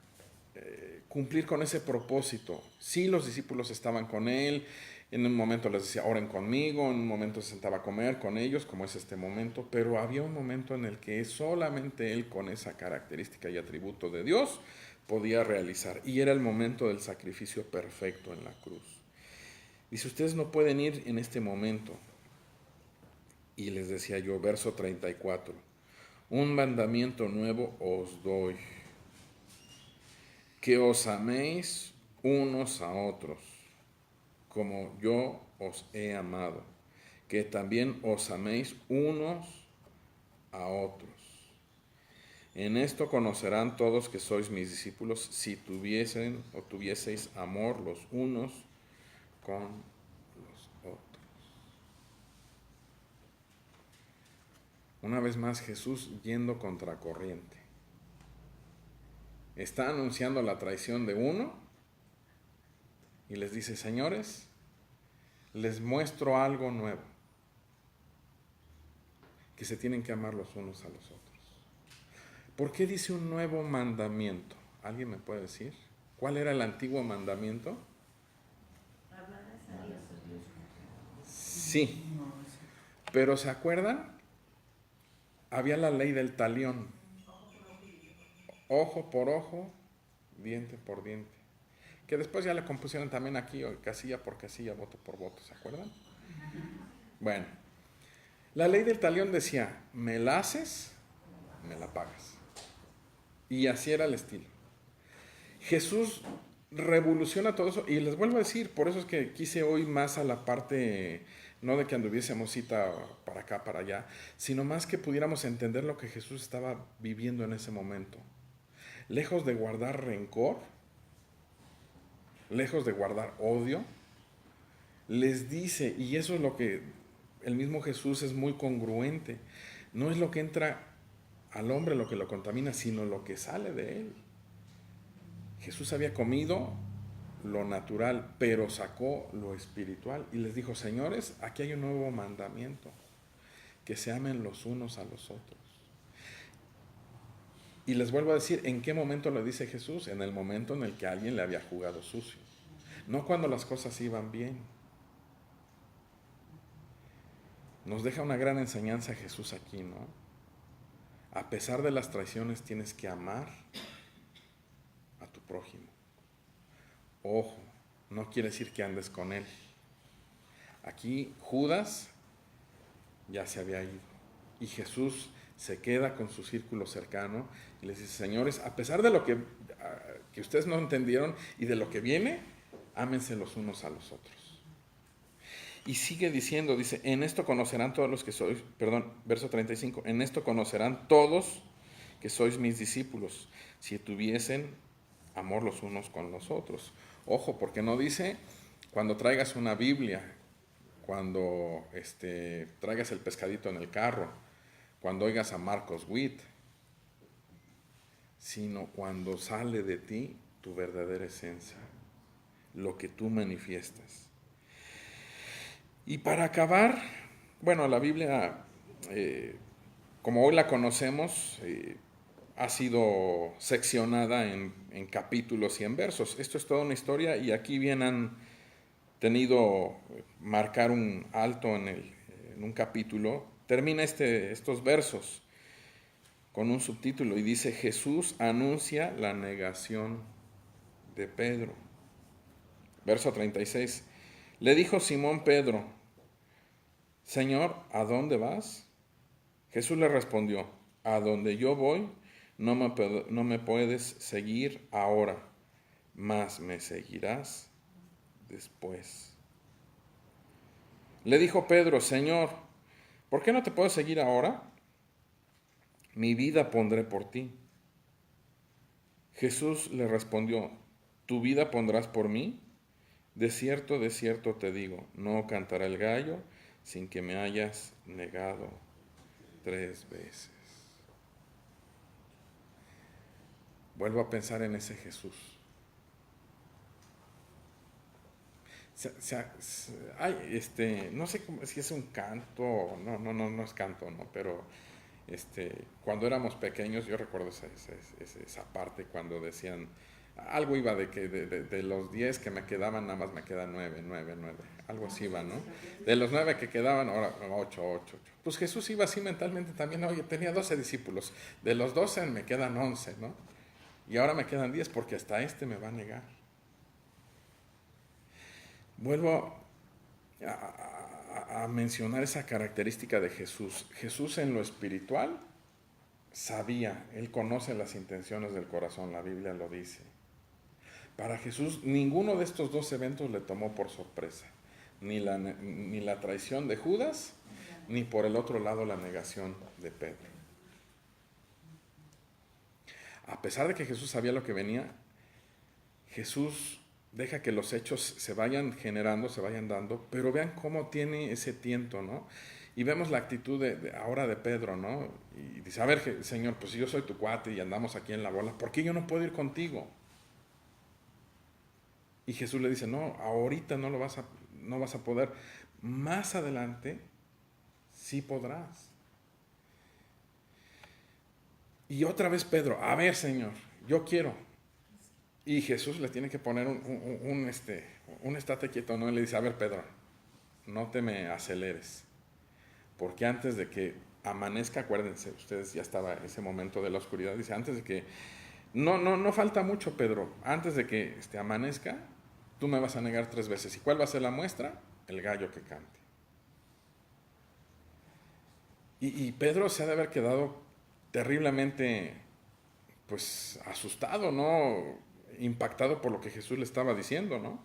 [SPEAKER 1] cumplir con ese propósito. Sí, los discípulos estaban con él. En un momento les decía: oren conmigo. En un momento se sentaba a comer con ellos, como es este momento. Pero había un momento en el que solamente él, con esa característica y atributo de Dios, podía realizar. Y era el momento del sacrificio perfecto en la cruz. Dice: ustedes no pueden ir en este momento. Y les decía yo, verso 34: un mandamiento nuevo os doy, que os améis unos a otros, como yo os he amado, que también os améis unos a otros. En esto conocerán todos que sois mis discípulos, si tuvieseis amor los unos con los otros. Una vez más, Jesús yendo contracorriente. Está anunciando la traición de uno y les dice: señores, les muestro algo nuevo, que se tienen que amar los unos a los otros. ¿Por qué dice un nuevo mandamiento? ¿Alguien me puede decir? ¿Cuál era el antiguo mandamiento? Sí, pero ¿se acuerdan? Había la ley del talión. Ojo por ojo, diente por diente. Que después ya le compusieron también aquí, casilla por casilla, voto por voto, ¿se acuerdan? Bueno, la ley del talión decía: me la haces, me la pagas. Y así era el estilo. Jesús revoluciona todo eso, y les vuelvo a decir, por eso es que quise hoy más a la parte, no de que anduviésemos cita para acá, para allá, sino más que pudiéramos entender lo que Jesús estaba viviendo en ese momento. Lejos de guardar rencor, lejos de guardar odio, les dice, y eso es lo que el mismo Jesús es muy congruente, no es lo que entra al hombre lo que lo contamina, sino lo que sale de él. Jesús había comido lo natural, pero sacó lo espiritual y les dijo: señores, aquí hay un nuevo mandamiento, que se amen los unos a los otros. Y les vuelvo a decir, ¿en qué momento lo dice Jesús? En el momento en el que alguien le había jugado sucio, no cuando las cosas iban bien. Nos deja una gran enseñanza Jesús aquí, ¿no? A pesar de las traiciones, tienes que amar a tu prójimo. Ojo, no quiere decir que andes con él. Aquí Judas ya se había ido y Jesús se queda con su círculo cercano y les dice, señores, a pesar de lo que ustedes no entendieron y de lo que viene, ámense los unos a los otros. Y sigue diciendo, dice, en esto conocerán todos los que sois, verso 35, en esto conocerán todos que sois mis discípulos, si tuviesen amor los unos con los otros. Ojo, porque no dice cuando traigas una Biblia, cuando traigas el pescadito en el carro, cuando oigas a Marcos Witt, sino cuando sale de ti tu verdadera esencia, lo que tú manifiestas. Y para acabar, bueno, la Biblia, como hoy la conocemos, ha sido seccionada en capítulos y en versos. Esto es toda una historia y aquí bien han tenido marcar un alto en un capítulo. Termina estos versos con un subtítulo y dice, Jesús anuncia la negación de Pedro. Verso 36. Le dijo Simón Pedro, Señor, ¿a dónde vas? Jesús le respondió, a donde yo voy, no me puedes seguir ahora, mas me seguirás después. Le dijo Pedro, Señor, ¿por qué no te puedo seguir ahora? Mi vida pondré por ti. Jesús le respondió, ¿tu vida pondrás por mí? De cierto te digo, no cantará el gallo sin que me hayas negado 3 veces. Vuelvo a pensar en ese Jesús. No sé si es un canto, no es canto, ¿no? Pero cuando éramos pequeños, yo recuerdo esa parte cuando decían, algo iba de que de los 10 que me quedaban, nada más me quedan 9, algo así iba, ¿no? De los 9 que quedaban, ahora 8. Pues Jesús iba así mentalmente también, oye, tenía 12 discípulos, de los 12 me quedan 11, ¿no? Y ahora me quedan 10 porque hasta me va a negar. Vuelvo a mencionar esa característica de Jesús. Jesús en lo espiritual sabía, Él conoce las intenciones del corazón, la Biblia lo dice. Para Jesús, ninguno de estos 2 eventos le tomó por sorpresa. Ni la traición de Judas, ni por el otro lado la negación de Pedro. A pesar de que Jesús sabía lo que venía, Jesús deja que los hechos se vayan generando, se vayan dando, pero vean cómo tiene ese tiento, ¿no? Y vemos la actitud ahora de Pedro, ¿no? Y dice, a ver, Señor, pues si yo soy tu cuate y andamos aquí en la bola, ¿por qué yo no puedo ir contigo? Y Jesús le dice, no, ahorita no vas a poder, más adelante sí podrás. Y otra vez Pedro, a ver, Señor, yo quiero. Y Jesús le tiene que poner un estate quieto, ¿no? Y le dice, a ver, Pedro, no te me aceleres, porque antes de que amanezca, acuérdense, ustedes ya estaba ese momento de la oscuridad, dice, antes de que, no falta mucho, Pedro, antes de que amanezca, tú me vas a negar 3 veces. ¿Y cuál va a ser la muestra? El gallo que cante. Y Pedro se ha de haber quedado terriblemente, pues, asustado, ¿no? Impactado por lo que Jesús le estaba diciendo, ¿no?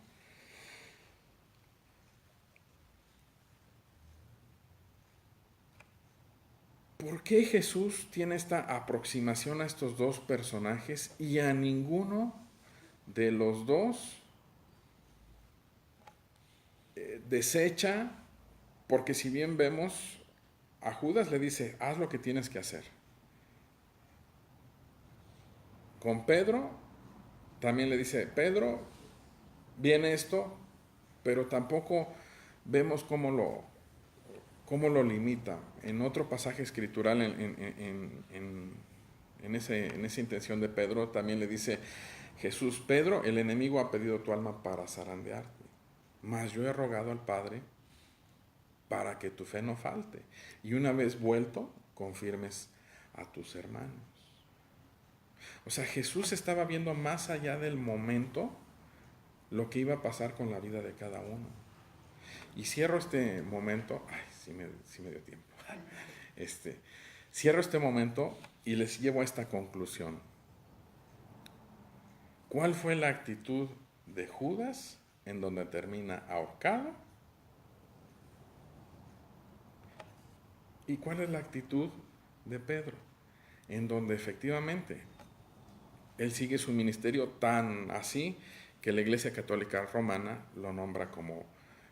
[SPEAKER 1] ¿Por qué Jesús tiene esta aproximación a estos 2 personajes y a ninguno de los 2 desecha? Porque si bien vemos, a Judas le dice, haz lo que tienes que hacer. Con Pedro también le dice, Pedro, viene esto, pero tampoco vemos cómo lo limita. En otro pasaje escritural, en esa intención de Pedro, también le dice Jesús, Pedro, el enemigo ha pedido tu alma para zarandearte, mas yo he rogado al Padre para que tu fe no falte, y una vez vuelto, confirmes a tus hermanos. O sea, Jesús estaba viendo más allá del momento lo que iba a pasar con la vida de cada uno. Y cierro este momento, sí me dio tiempo, Cierro este momento y les llevo a esta conclusión. ¿Cuál fue la actitud de Judas en donde termina ahorcado? ¿Y cuál es la actitud de Pedro? En donde efectivamente él sigue su ministerio tan así que la Iglesia Católica Romana lo nombra como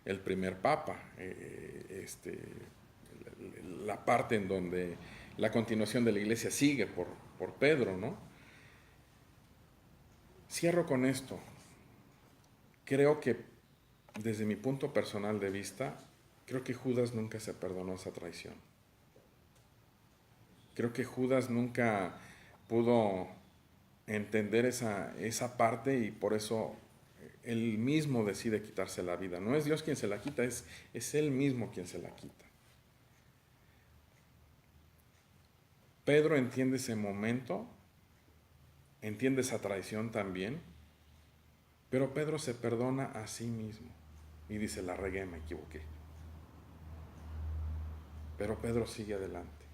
[SPEAKER 1] el primer papa. La parte en donde la continuación de la Iglesia sigue por Pedro, ¿no? Cierro con esto. Creo que desde mi punto personal de vista, creo que Judas nunca se perdonó esa traición. Creo que Judas nunca pudo entender esa parte y por eso él mismo decide quitarse la vida. No es Dios quien se la quita, es él mismo quien se la quita. Pedro entiende ese momento, entiende esa traición también, pero Pedro se perdona a sí mismo y dice, la regué, me equivoqué. Pero Pedro sigue adelante.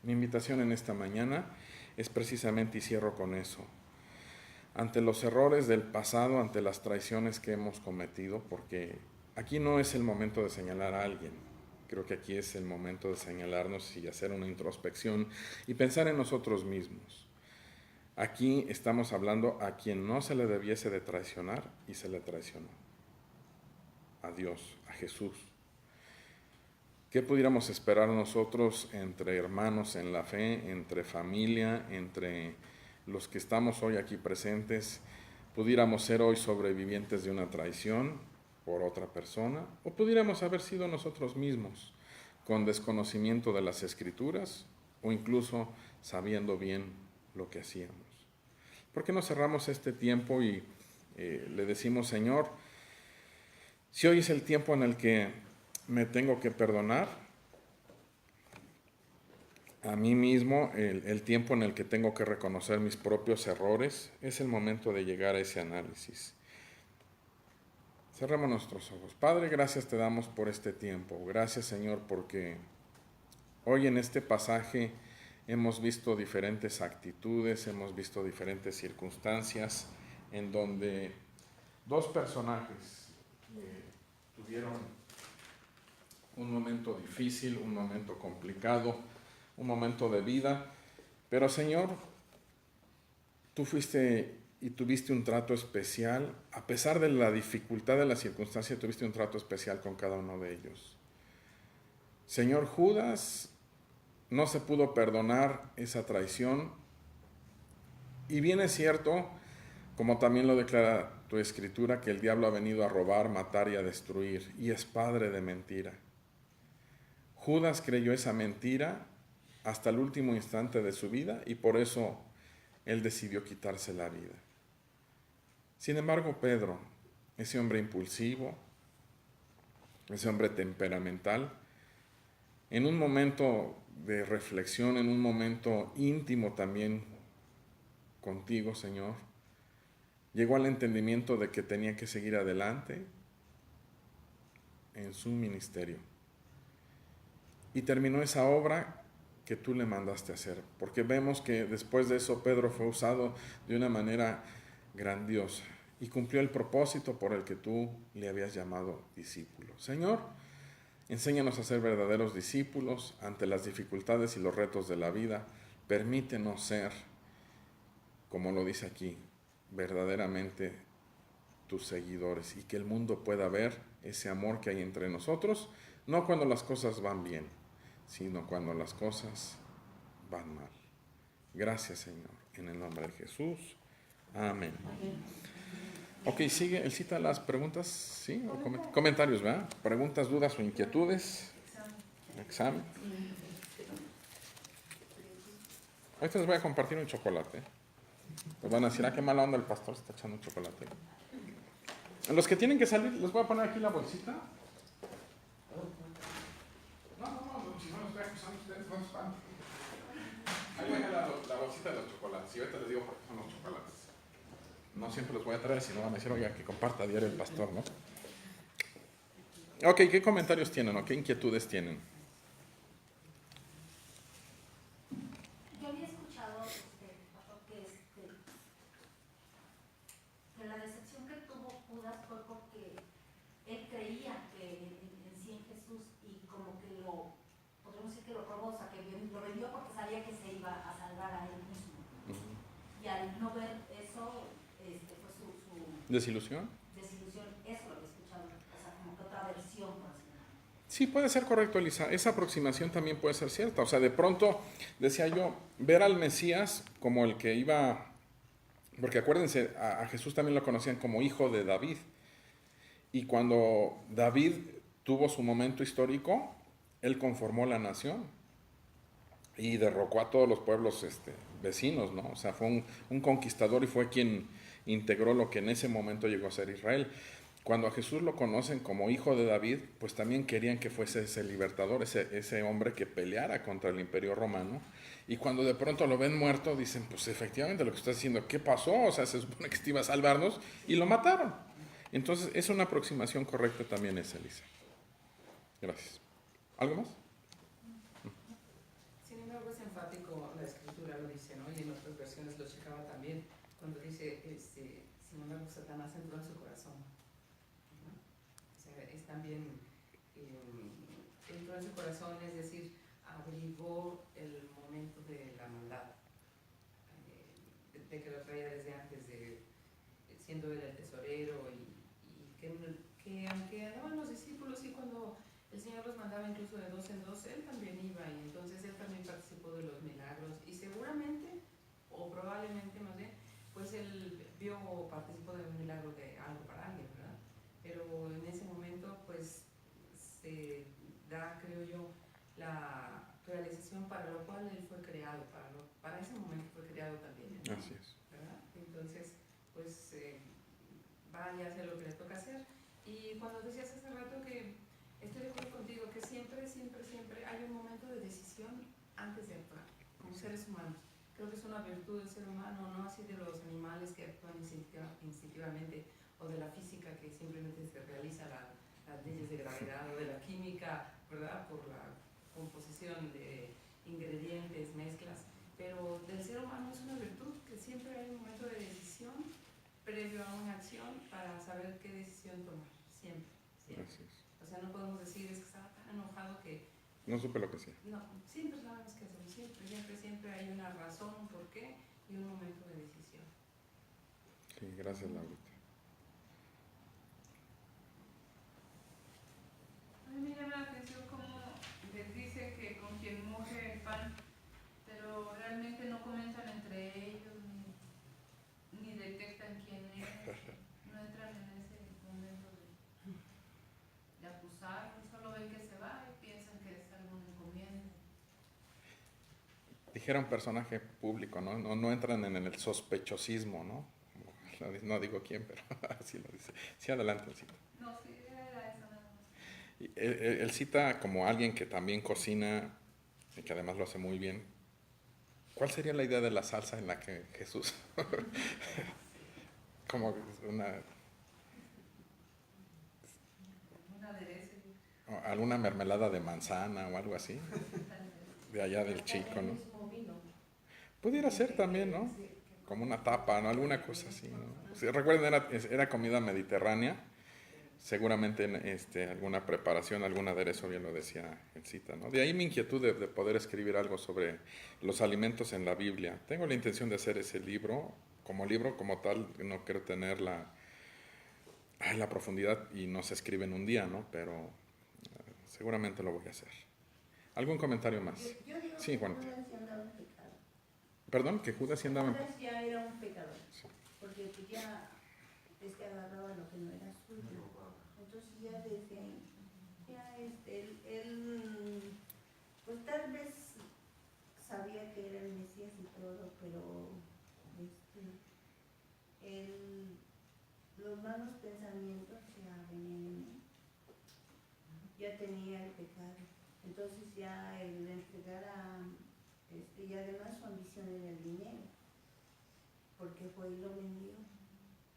[SPEAKER 1] Mi invitación en esta mañana es precisamente, y cierro con eso, ante los errores del pasado, ante las traiciones que hemos cometido, porque aquí no es el momento de señalar a alguien, creo que aquí es el momento de señalarnos y hacer una introspección y pensar en nosotros mismos. Aquí estamos hablando a quien no se le debiese de traicionar y se le traicionó. A Dios, a Jesús. ¿Qué pudiéramos esperar nosotros entre hermanos en la fe, entre familia, entre los que estamos hoy aquí presentes? ¿Pudiéramos ser hoy sobrevivientes de una traición por otra persona? ¿O pudiéramos haber sido nosotros mismos con desconocimiento de las Escrituras o incluso sabiendo bien lo que hacíamos? ¿Por qué no cerramos este tiempo y le decimos, Señor, si hoy es el tiempo en el que me tengo que perdonar a mí mismo, el tiempo en el que tengo que reconocer mis propios errores, es el momento de llegar a ese análisis. Cerremos nuestros ojos. Padre, gracias te damos por este tiempo. Gracias, Señor, porque hoy en este pasaje hemos visto diferentes actitudes, hemos visto diferentes circunstancias en donde dos personajes tuvieron un momento difícil, un momento complicado, un momento de vida, pero Señor, tú fuiste y tuviste un trato especial, a pesar de la dificultad de la circunstancia, tuviste un trato especial con cada uno de ellos. Señor, Judas no se pudo perdonar esa traición, y bien es cierto, como también lo declara tu Escritura, que el diablo ha venido a robar, matar y a destruir, y es padre de mentira. Judas creyó esa mentira hasta el último instante de su vida y por eso él decidió quitarse la vida. Sin embargo, Pedro, ese hombre impulsivo, ese hombre temperamental, en un momento de reflexión, en un momento íntimo también contigo, Señor, llegó al entendimiento de que tenía que seguir adelante en su ministerio. Y terminó esa obra que tú le mandaste hacer, porque vemos que después de eso Pedro fue usado de una manera grandiosa y cumplió el propósito por el que tú le habías llamado discípulo. Señor, enséñanos a ser verdaderos discípulos ante las dificultades y los retos de la vida. Permítenos ser, como lo dice aquí, verdaderamente tus seguidores y que el mundo pueda ver ese amor que hay entre nosotros, no cuando las cosas van bien, sino cuando las cosas van mal. Gracias, Señor, en el nombre de Jesús. Amén. Ok, sigue, él cita las preguntas, ¿sí? O comentarios, ¿verdad? Preguntas, dudas o inquietudes. Examen. Ahorita les voy a compartir un chocolate. Les van a decir, qué mala onda el pastor, se está echando un chocolate. Los que tienen que salir, les voy a poner aquí la bolsita. Si no los estoy acusando, ustedes no están. Ahí voy a la bolsita de los chocolates. Y ahorita les digo por qué son los chocolates. No siempre los voy a traer, si no van a decir, oiga, que comparta diario el pastor, ¿no? Ok, ¿qué comentarios tienen o qué inquietudes tienen? ¿Desilusión?
[SPEAKER 4] Desilusión, eso lo que he escuchado, o sea, como que otra versión, por así decirlo.
[SPEAKER 1] Sí, puede ser correcto, Elisa. Esa aproximación también puede ser cierta. O sea, de pronto, decía yo, ver al Mesías como el que iba... Porque acuérdense, a Jesús también lo conocían como hijo de David. Y cuando David tuvo su momento histórico, él conformó la nación y derrocó a todos los pueblos vecinos, ¿no? O sea, fue un conquistador y fue quien integró lo que en ese momento llegó a ser Israel. Cuando a Jesús lo conocen como hijo de David, pues también querían que fuese ese libertador, ese hombre que peleara contra el imperio romano. Y cuando de pronto lo ven muerto, dicen, pues efectivamente lo que estás diciendo, ¿qué pasó? O sea, se supone que este iba a salvarnos y lo mataron. Entonces, es una aproximación correcta también esa, Elisa. Gracias. ¿Algo más?
[SPEAKER 15] Sin embargo, es enfático, la escritura lo dice, ¿no? Y en otras versiones lo checaba también, cuando dice, sin embargo, Satanás entró en su corazón. ¿No? O sea, es también, entró en su corazón, es decir, abrigó el momento de la maldad, de que lo traía desde antes, siendo él el tesorero, y que aunque andaban los discípulos y cuando el Señor los mandaba incluso de dos en dos, él también iba, y entonces él también participó de los milagros, y seguramente, o probablemente más bien, pues él vio o participó de un milagro de algo para alguien, ¿verdad? Pero en ese momento, pues, se da, creo yo, la realización para lo cual él fue creado, para ese momento fue creado también, ¿no?
[SPEAKER 1] Así es.
[SPEAKER 15] ¿Verdad? Entonces, pues, vaya a hacer lo que le toca hacer. Y cuando decías hace rato que estoy de acuerdo contigo, que siempre, siempre, siempre hay un momento de decisión antes de actuar, como seres humanos. Creo que es una virtud del ser humano, no así de los animales que actúan instintivamente, o de la física que simplemente se realiza las leyes de gravedad, o de la química, ¿verdad? Por la composición de ingredientes, mezclas. Pero del ser humano es una virtud, que siempre hay un momento de decisión previo a una acción para saber qué decisión tomar, siempre, siempre. O sea, no podemos decir, es que estaba tan enojado que...
[SPEAKER 1] No supe lo que sea.
[SPEAKER 15] No, siempre sabemos que hacer, siempre, siempre, siempre hay una razón, un porqué y un momento de decisión.
[SPEAKER 1] Sí, gracias, Laurita.
[SPEAKER 6] A mí me llama la atención cómo les dice que con quien moje el pan, pero realmente no comentan entre ellos, ni detectan quién es, no entran en ese momento de acusar, solo ven que se va y piensan que es algún encomienda.
[SPEAKER 1] Dijera un personaje público, ¿no? No entran en el sospechosismo, ¿no? No digo quién, pero así lo dice. Sí, adelante, cita.
[SPEAKER 6] No, sí, era eso nada más.
[SPEAKER 1] Él cita como alguien que también cocina y que además lo hace muy bien. ¿Cuál sería la idea de la salsa en la que Jesús... como alguna mermelada de manzana o algo así, de allá del chico, ¿no? Pudiera ser también, ¿no? Como una tapa, ¿no? Alguna cosa así, ¿no? Si recuerden, era comida mediterránea, seguramente alguna preparación, algún aderezo, bien lo decía en cita, ¿no? De ahí mi inquietud de poder escribir algo sobre los alimentos en la Biblia. Tengo la intención de hacer ese libro como tal, no quiero tener la profundidad y no se escribe en un día, ¿no? Pero seguramente lo voy a hacer. ¿Algún comentario más?
[SPEAKER 8] Yo digo
[SPEAKER 1] sí,
[SPEAKER 8] que
[SPEAKER 1] Juanita.
[SPEAKER 8] Judas sí andaba en pecado.
[SPEAKER 1] Perdón, que Judas sí andaba en
[SPEAKER 8] Judas ya era un pecador, sí. Porque pues ya es que agarraba lo que no era suyo. Entonces ya desde ahí, ya él pues tal vez sabía que era el Mesías y todo, pero los malos pensamientos ya venían en él. Ya tenía el pecado. Entonces ya el entregar y además su ambición era el dinero, porque fue y lo vendió.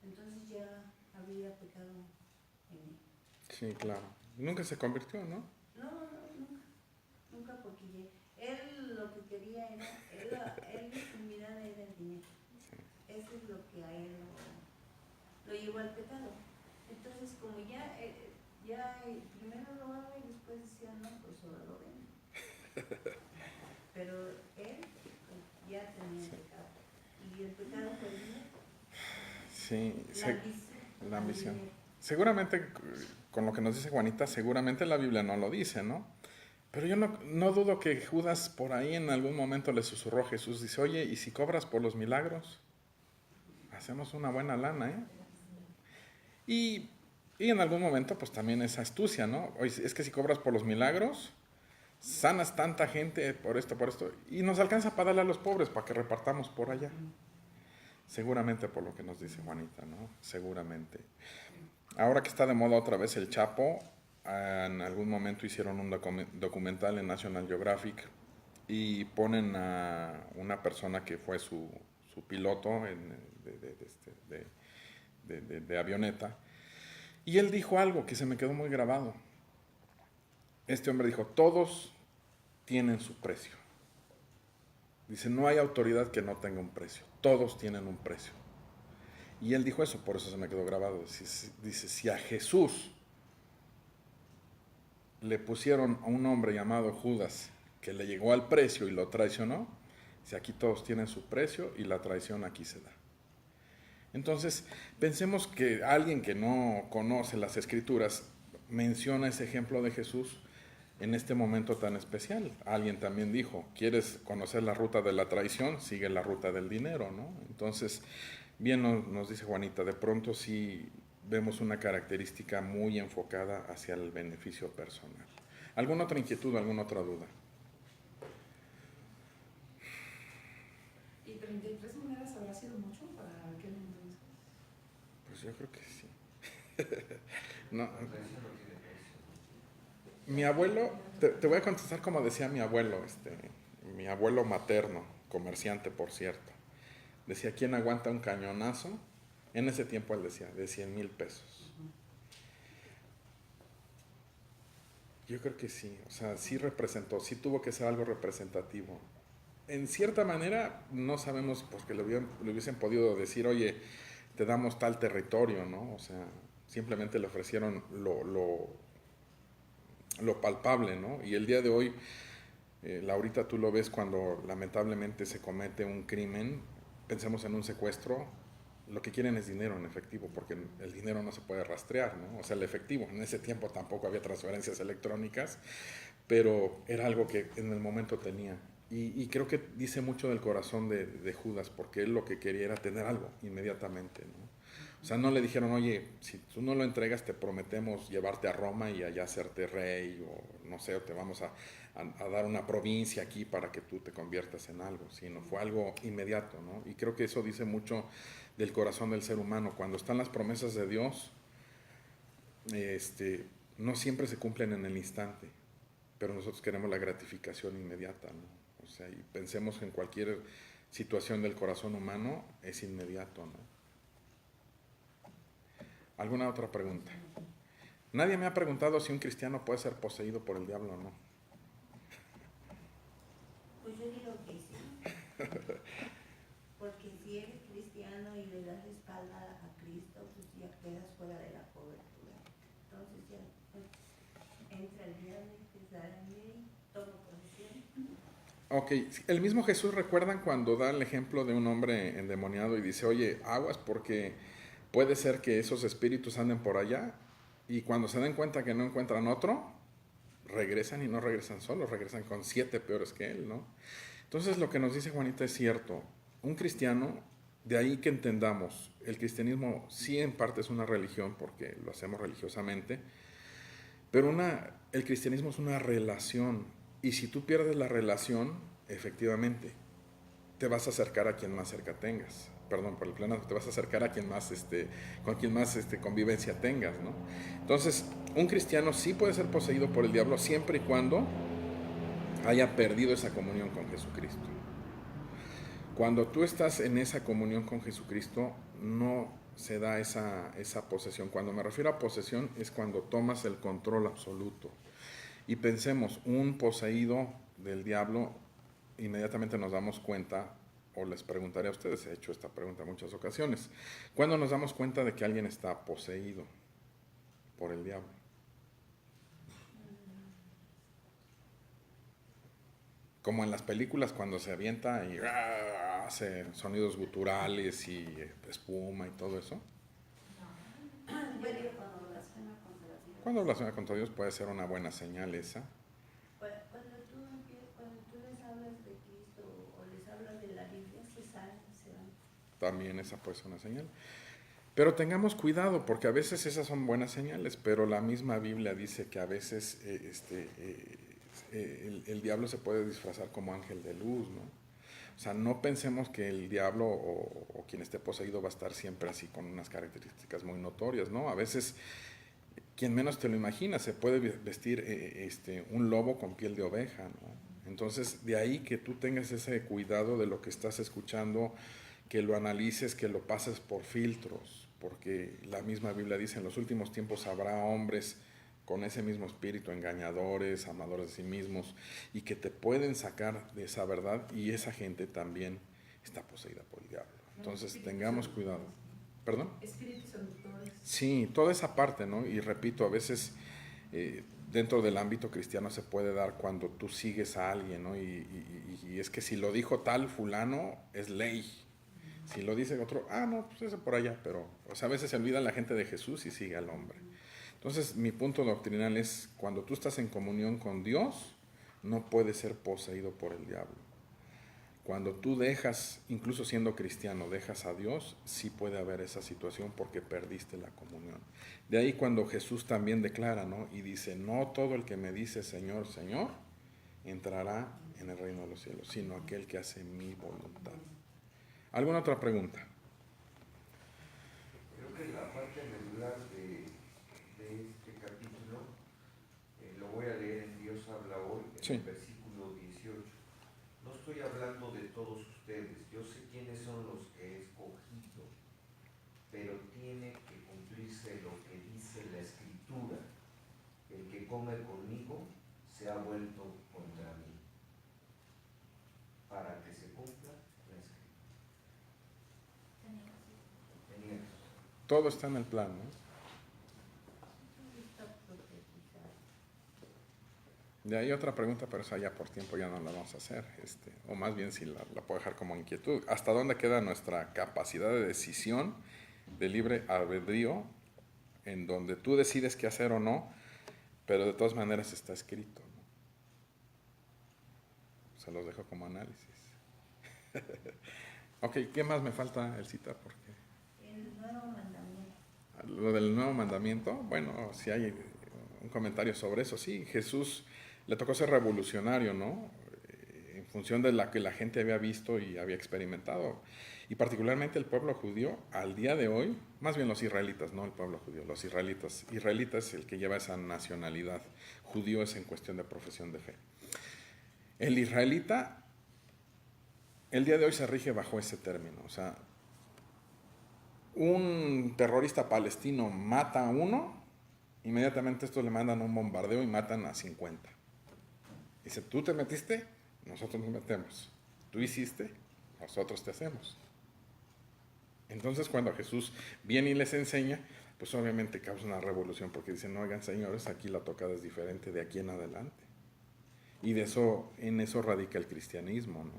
[SPEAKER 8] Entonces ya había pecado en él.
[SPEAKER 1] Sí, claro. Nunca se convirtió, ¿no?
[SPEAKER 8] No, nunca, porque él lo que quería era, él su mirada era el dinero. Sí. Eso es lo que a él lo llevó al pecado. Entonces como ya primero lo hago y después decía, no, pues ahora lo vendo. Pero él ya tenía el pecado. Y el pecado fue el dinero.
[SPEAKER 1] Sí, La ambición. Seguramente, con lo que nos dice Juanita, seguramente la Biblia no lo dice, ¿no? Pero yo no dudo que Judas por ahí en algún momento le susurró a Jesús, dice, oye, ¿y si cobras por los milagros? Hacemos una buena lana, ¿eh? Y en algún momento, pues también esa astucia, ¿no? Oye, es que si cobras por los milagros, sanas tanta gente por esto, y nos alcanza para darle a los pobres, para que repartamos por allá. Seguramente por lo que nos dice Juanita, ¿no? Seguramente. Ahora que está de moda otra vez el Chapo, en algún momento hicieron un documental en National Geographic y ponen a una persona que fue su piloto de avioneta, y él dijo algo que se me quedó muy grabado. Este hombre dijo, todos tienen su precio. Dice, no hay autoridad que no tenga un precio, todos tienen un precio. Y él dijo eso, por eso se me quedó grabado. Dice, si a Jesús le pusieron a un hombre llamado Judas, que le llegó al precio y lo traicionó, si aquí todos tienen su precio y la traición aquí se da. Entonces, pensemos que alguien que no conoce las Escrituras menciona ese ejemplo de Jesús en este momento tan especial. Alguien también dijo, ¿quieres conocer la ruta de la traición? Sigue la ruta del dinero, ¿no? Entonces, bien nos dice Juanita, de pronto sí vemos una característica muy enfocada hacia el beneficio personal. ¿Alguna otra inquietud, alguna otra duda?
[SPEAKER 15] ¿Y 33 monedas habrá sido mucho para aquel entonces?
[SPEAKER 1] Pues yo creo que sí. No. Mi abuelo, te voy a contestar como decía mi abuelo materno, comerciante por cierto. Decía, ¿quién aguanta un cañonazo? En ese tiempo él decía, de 100,000 pesos. Yo creo que sí, o sea, sí representó, sí tuvo que ser algo representativo. En cierta manera, no sabemos, porque le hubiesen podido decir, oye, te damos tal territorio, ¿no? O sea, simplemente le ofrecieron lo palpable, ¿no? Y el día de hoy, Laurita, tú lo ves cuando lamentablemente se comete un crimen, pensemos en un secuestro, lo que quieren es dinero en efectivo, porque el dinero no se puede rastrear, ¿no? O sea, el efectivo. En ese tiempo tampoco había transferencias electrónicas, pero era algo que en el momento tenía. Y creo que dice mucho del corazón de Judas, porque él lo que quería era tener algo inmediatamente, ¿no? O sea, no le dijeron, oye, si tú no lo entregas, te prometemos llevarte a Roma y allá hacerte rey, o no sé, o te vamos a dar una provincia aquí para que tú te conviertas en algo, sino fue algo inmediato, ¿no? Y creo que eso dice mucho del corazón del ser humano. Cuando están las promesas de Dios, no siempre se cumplen en el instante, pero nosotros queremos la gratificación inmediata, ¿no? O sea, y pensemos en cualquier situación del corazón humano, es inmediato, ¿no? ¿Alguna otra pregunta? Nadie me ha preguntado si un cristiano puede ser poseído por el diablo o no.
[SPEAKER 8] Pues yo digo que sí. Porque si eres cristiano y le das la espalda a Cristo, pues ya quedas fuera de la cobertura. Entonces ya pues, entra el diablo y te da la ley, toma posesión.
[SPEAKER 1] Ok, el mismo Jesús, ¿recuerdan cuando da el ejemplo de un hombre endemoniado y dice, oye, aguas porque puede ser que esos espíritus anden por allá y cuando se den cuenta que no encuentran otro, regresan y no regresan solos, regresan con 7 peores que él, ¿no? Entonces lo que nos dice Juanita es cierto. Un cristiano, de ahí que entendamos, el cristianismo sí en parte es una religión porque lo hacemos religiosamente, pero el cristianismo es una relación y si tú pierdes la relación, efectivamente, te vas a acercar a quien más cerca tengas. Perdón por el plano, te vas a acercar a quien más, con quien más convivencia tengas, ¿no? Entonces, un cristiano sí puede ser poseído por el diablo siempre y cuando haya perdido esa comunión con Jesucristo. Cuando tú estás en esa comunión con Jesucristo, no se da esa posesión. Cuando me refiero a posesión, es cuando tomas el control absoluto. Y pensemos, un poseído del diablo, inmediatamente nos damos cuenta, o les preguntaré a ustedes, he hecho esta pregunta en muchas ocasiones, ¿cuándo nos damos cuenta de que alguien está poseído por el diablo? Como en las películas cuando se avienta y hace sonidos guturales y espuma y todo eso. Cuando relaciona con Dios puede ser una buena señal esa.
[SPEAKER 8] Cuando tú les hablas de Cristo o les hablas de la Biblia, se van.
[SPEAKER 1] También esa puede ser una señal. Pero tengamos cuidado, porque a veces esas son buenas señales, pero la misma Biblia dice que a veces el diablo se puede disfrazar como ángel de luz, ¿no? O sea, no pensemos que el diablo o quien esté poseído va a estar siempre así con unas características muy notorias, ¿no? A veces, quien menos te lo imagina, se puede vestir un lobo con piel de oveja, ¿no? Entonces, de ahí que tú tengas ese cuidado de lo que estás escuchando, que lo analices, que lo pases por filtros, porque la misma Biblia dice, en los últimos tiempos habrá hombres con ese mismo espíritu, engañadores, amadores de sí mismos, y que te pueden sacar de esa verdad, y esa gente también está poseída por el diablo. Entonces, tengamos cuidado. ¿Perdón?
[SPEAKER 15] Espíritus seductores.
[SPEAKER 1] Sí, toda esa parte, ¿no? Y repito, a veces dentro del ámbito cristiano se puede dar cuando tú sigues a alguien, ¿no? Y es que si lo dijo tal fulano, es ley. Si lo dice otro, no, pues ese por allá, pero o sea, a veces se olvida la gente de Jesús y sigue al hombre. Entonces, mi punto doctrinal es, cuando tú estás en comunión con Dios, no puedes ser poseído por el diablo. Cuando tú dejas, incluso siendo cristiano, dejas a Dios, sí puede haber esa situación porque perdiste la comunión. De ahí cuando Jesús también declara, ¿no? Y dice, no todo el que me dice Señor, Señor, entrará en el reino de los cielos, sino aquel que hace mi voluntad. ¿Alguna otra pregunta?
[SPEAKER 16] Creo que la parte medular de este capítulo, lo voy a leer en Dios habla hoy, en el versículo 18. No estoy hablando de todos ustedes, yo sé quiénes son los que he escogido, pero tiene que cumplirse lo que dice la Escritura. El que come conmigo se ha vuelto contra mí, para que se cumpla la Escritura.
[SPEAKER 1] Todo está en el plan, ¿no? De ahí otra pregunta, pero esa ya por tiempo ya no la vamos a hacer, o más bien si la puedo dejar como inquietud. ¿Hasta dónde queda nuestra capacidad de decisión, de libre albedrío, en donde tú decides qué hacer o no, pero de todas maneras está escrito, ¿no? Se los dejo como análisis. Ok, ¿qué más me falta, Elcita? Porque
[SPEAKER 8] El nuevo mandamiento.
[SPEAKER 1] lo del nuevo mandamiento, bueno, si hay un comentario sobre eso, sí, Jesús le tocó ser revolucionario, ¿no? En función de la que la gente había visto y había experimentado. Y particularmente el pueblo judío, al día de hoy, más bien los israelitas, no el pueblo judío, los israelitas. Israelita es el que lleva esa nacionalidad. Judío es en cuestión de profesión de fe. El israelita, el día de hoy se rige bajo ese término. O sea, un terrorista palestino mata a uno, inmediatamente estos le mandan un bombardeo y matan a 50. Dice, tú te metiste, nosotros nos metemos. Tú hiciste, nosotros te hacemos. Entonces cuando Jesús viene y les enseña, pues obviamente causa una revolución, porque dicen, no, oigan señores, aquí la tocada es diferente de aquí en adelante. Y en eso radica el cristianismo, ¿no?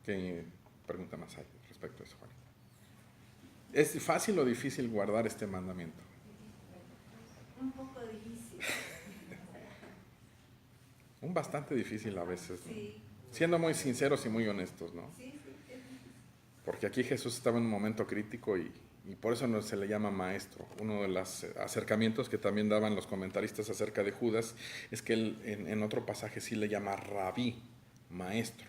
[SPEAKER 1] ¿Qué pregunta más hay respecto a eso, Juanita? ¿Es fácil o difícil guardar este mandamiento?
[SPEAKER 8] Un poco difícil.
[SPEAKER 1] Un bastante difícil a veces, ¿no?
[SPEAKER 8] Sí.
[SPEAKER 1] Siendo muy sinceros y muy honestos, ¿no?
[SPEAKER 8] Sí.
[SPEAKER 1] Porque aquí Jesús estaba en un momento crítico y por eso no se le llama maestro. Uno de los acercamientos que también daban los comentaristas acerca de Judas es que él en otro pasaje sí le llama rabí, maestro.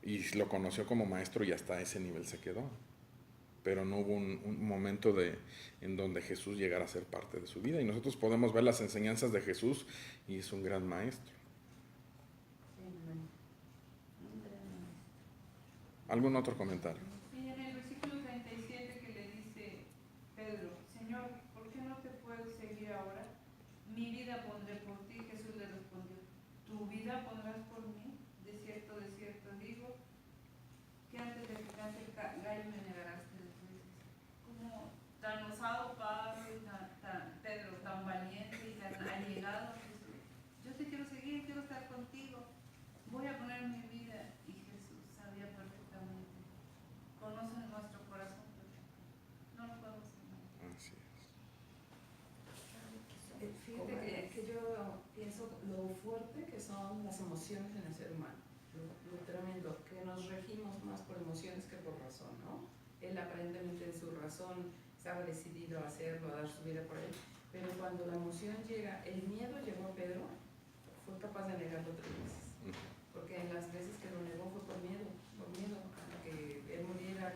[SPEAKER 1] Y lo conoció como maestro y hasta ese nivel se quedó. Pero no hubo un momento en donde Jesús llegara a ser parte de su vida. Y nosotros podemos ver las enseñanzas de Jesús y es un gran maestro. ¿Algún otro comentario?
[SPEAKER 6] Sí, en el versículo 37 que le dice Pedro, Señor, ¿por qué no te puedo seguir ahora? Mi vida pondré por ti. Jesús le respondió, ¿tu vida pondrás por mí? De cierto digo, que antes de que cante el gallo me negarás 3 veces. Como tan osado Pablo, Pedro, tan valiente y tan allegado a Jesús. Yo te quiero seguir, quiero estar contigo. Voy a poner mi vida. Y Jesús sabía perfectamente
[SPEAKER 15] Fíjate que yo pienso lo fuerte que son las emociones en el ser humano, lo tremendo, que nos regimos más por emociones que por razón, ¿no? Él aparentemente en su razón estaba decidido a hacerlo, a dar su vida por él, pero cuando la emoción llega, el miedo llegó a Pedro, fue capaz de negarlo 3 veces, porque en las veces que lo negó fue por miedo a que él muriera,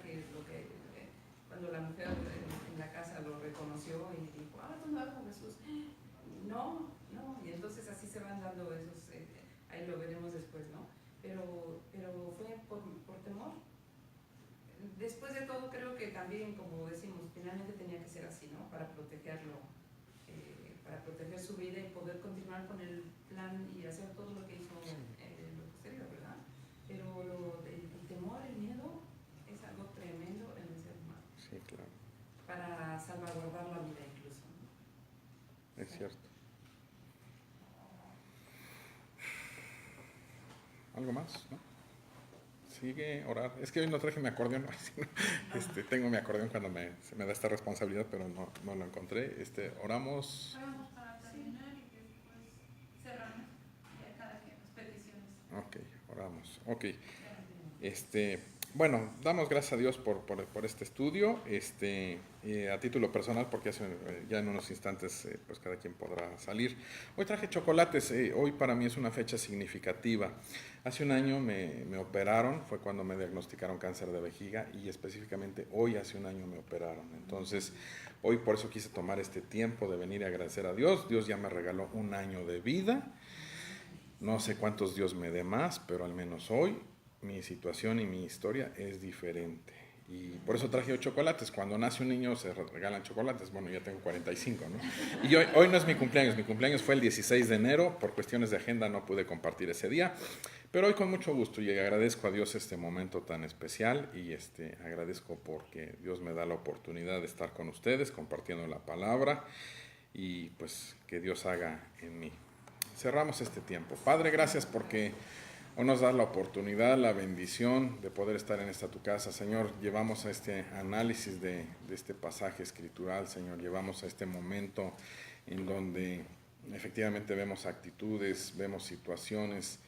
[SPEAKER 15] cuando la mujer en la casa lo reconoció y dijo, tú no eres con Jesús. No, y entonces así se van dando esos, ahí lo veremos después, ¿no? Pero fue por temor. Después de todo creo que también, como decimos, finalmente tenía que ser así, ¿no? Para protegerlo, para proteger su vida y poder continuar con el plan y hacer todo lo que hizo en lo posterior, ¿verdad? Pero el temor, el miedo, es algo tremendo en el ser humano.
[SPEAKER 1] Sí, claro.
[SPEAKER 15] Para salvaguardar la vida incluso, ¿no?
[SPEAKER 1] Es cierto. ¿Algo más? ¿No? Sigue orar. Es que hoy no traje mi acordeón. Tengo mi acordeón cuando se me da esta responsabilidad, pero no lo encontré. Oramos.
[SPEAKER 6] Oramos para terminar y después cerramos ya cada quien las peticiones.
[SPEAKER 1] Ok, oramos. Ok. Bueno, damos gracias a Dios por este estudio, a título personal, porque ya en unos instantes pues cada quien podrá salir. Hoy traje chocolates, hoy para mí es una fecha significativa. Hace un año me operaron, fue cuando me diagnosticaron cáncer de vejiga y específicamente hoy hace un año me operaron. Entonces, hoy por eso quise tomar este tiempo de venir a agradecer a Dios. Dios ya me regaló un año de vida. No sé cuántos Dios me dé más, pero al menos hoy mi situación y mi historia es diferente. Y por eso traje hoy chocolates. Cuando nace un niño se regalan chocolates. Bueno, ya tengo 45, ¿no? Y hoy no es mi cumpleaños fue el 16 de enero. Por cuestiones de agenda no pude compartir ese día. Pero hoy con mucho gusto y agradezco a Dios este momento tan especial y agradezco porque Dios me da la oportunidad de estar con ustedes compartiendo la palabra y pues que Dios haga en mí. Cerramos este tiempo. Padre, gracias porque hoy nos das la oportunidad, la bendición de poder estar en esta tu casa. Señor, llevamos a este análisis de este pasaje escritural, Señor, llevamos a este momento en donde efectivamente vemos actitudes, vemos situaciones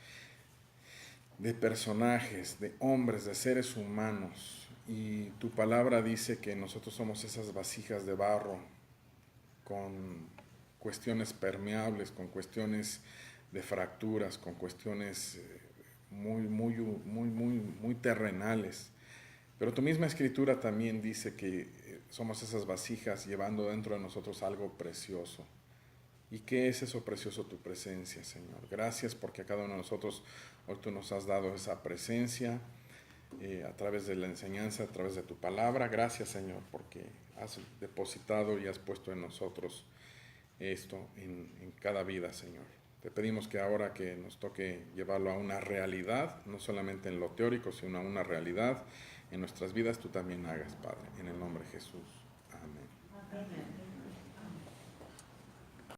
[SPEAKER 1] de personajes, de hombres, de seres humanos. Y tu palabra dice que nosotros somos esas vasijas de barro con cuestiones permeables, con cuestiones de fracturas, con cuestiones muy terrenales. Pero tu misma escritura también dice que somos esas vasijas llevando dentro de nosotros algo precioso. ¿Y qué es eso precioso? Tu presencia, Señor. Gracias porque a cada uno de nosotros hoy tú nos has dado esa presencia a través de la enseñanza, a través de tu palabra. Gracias, Señor, porque has depositado y has puesto en nosotros esto en cada vida, Señor. Te pedimos que ahora que nos toque llevarlo a una realidad, no solamente en lo teórico, sino a una realidad en nuestras vidas, tú también hagas, Padre, en el nombre de Jesús. Amén.
[SPEAKER 8] Amén.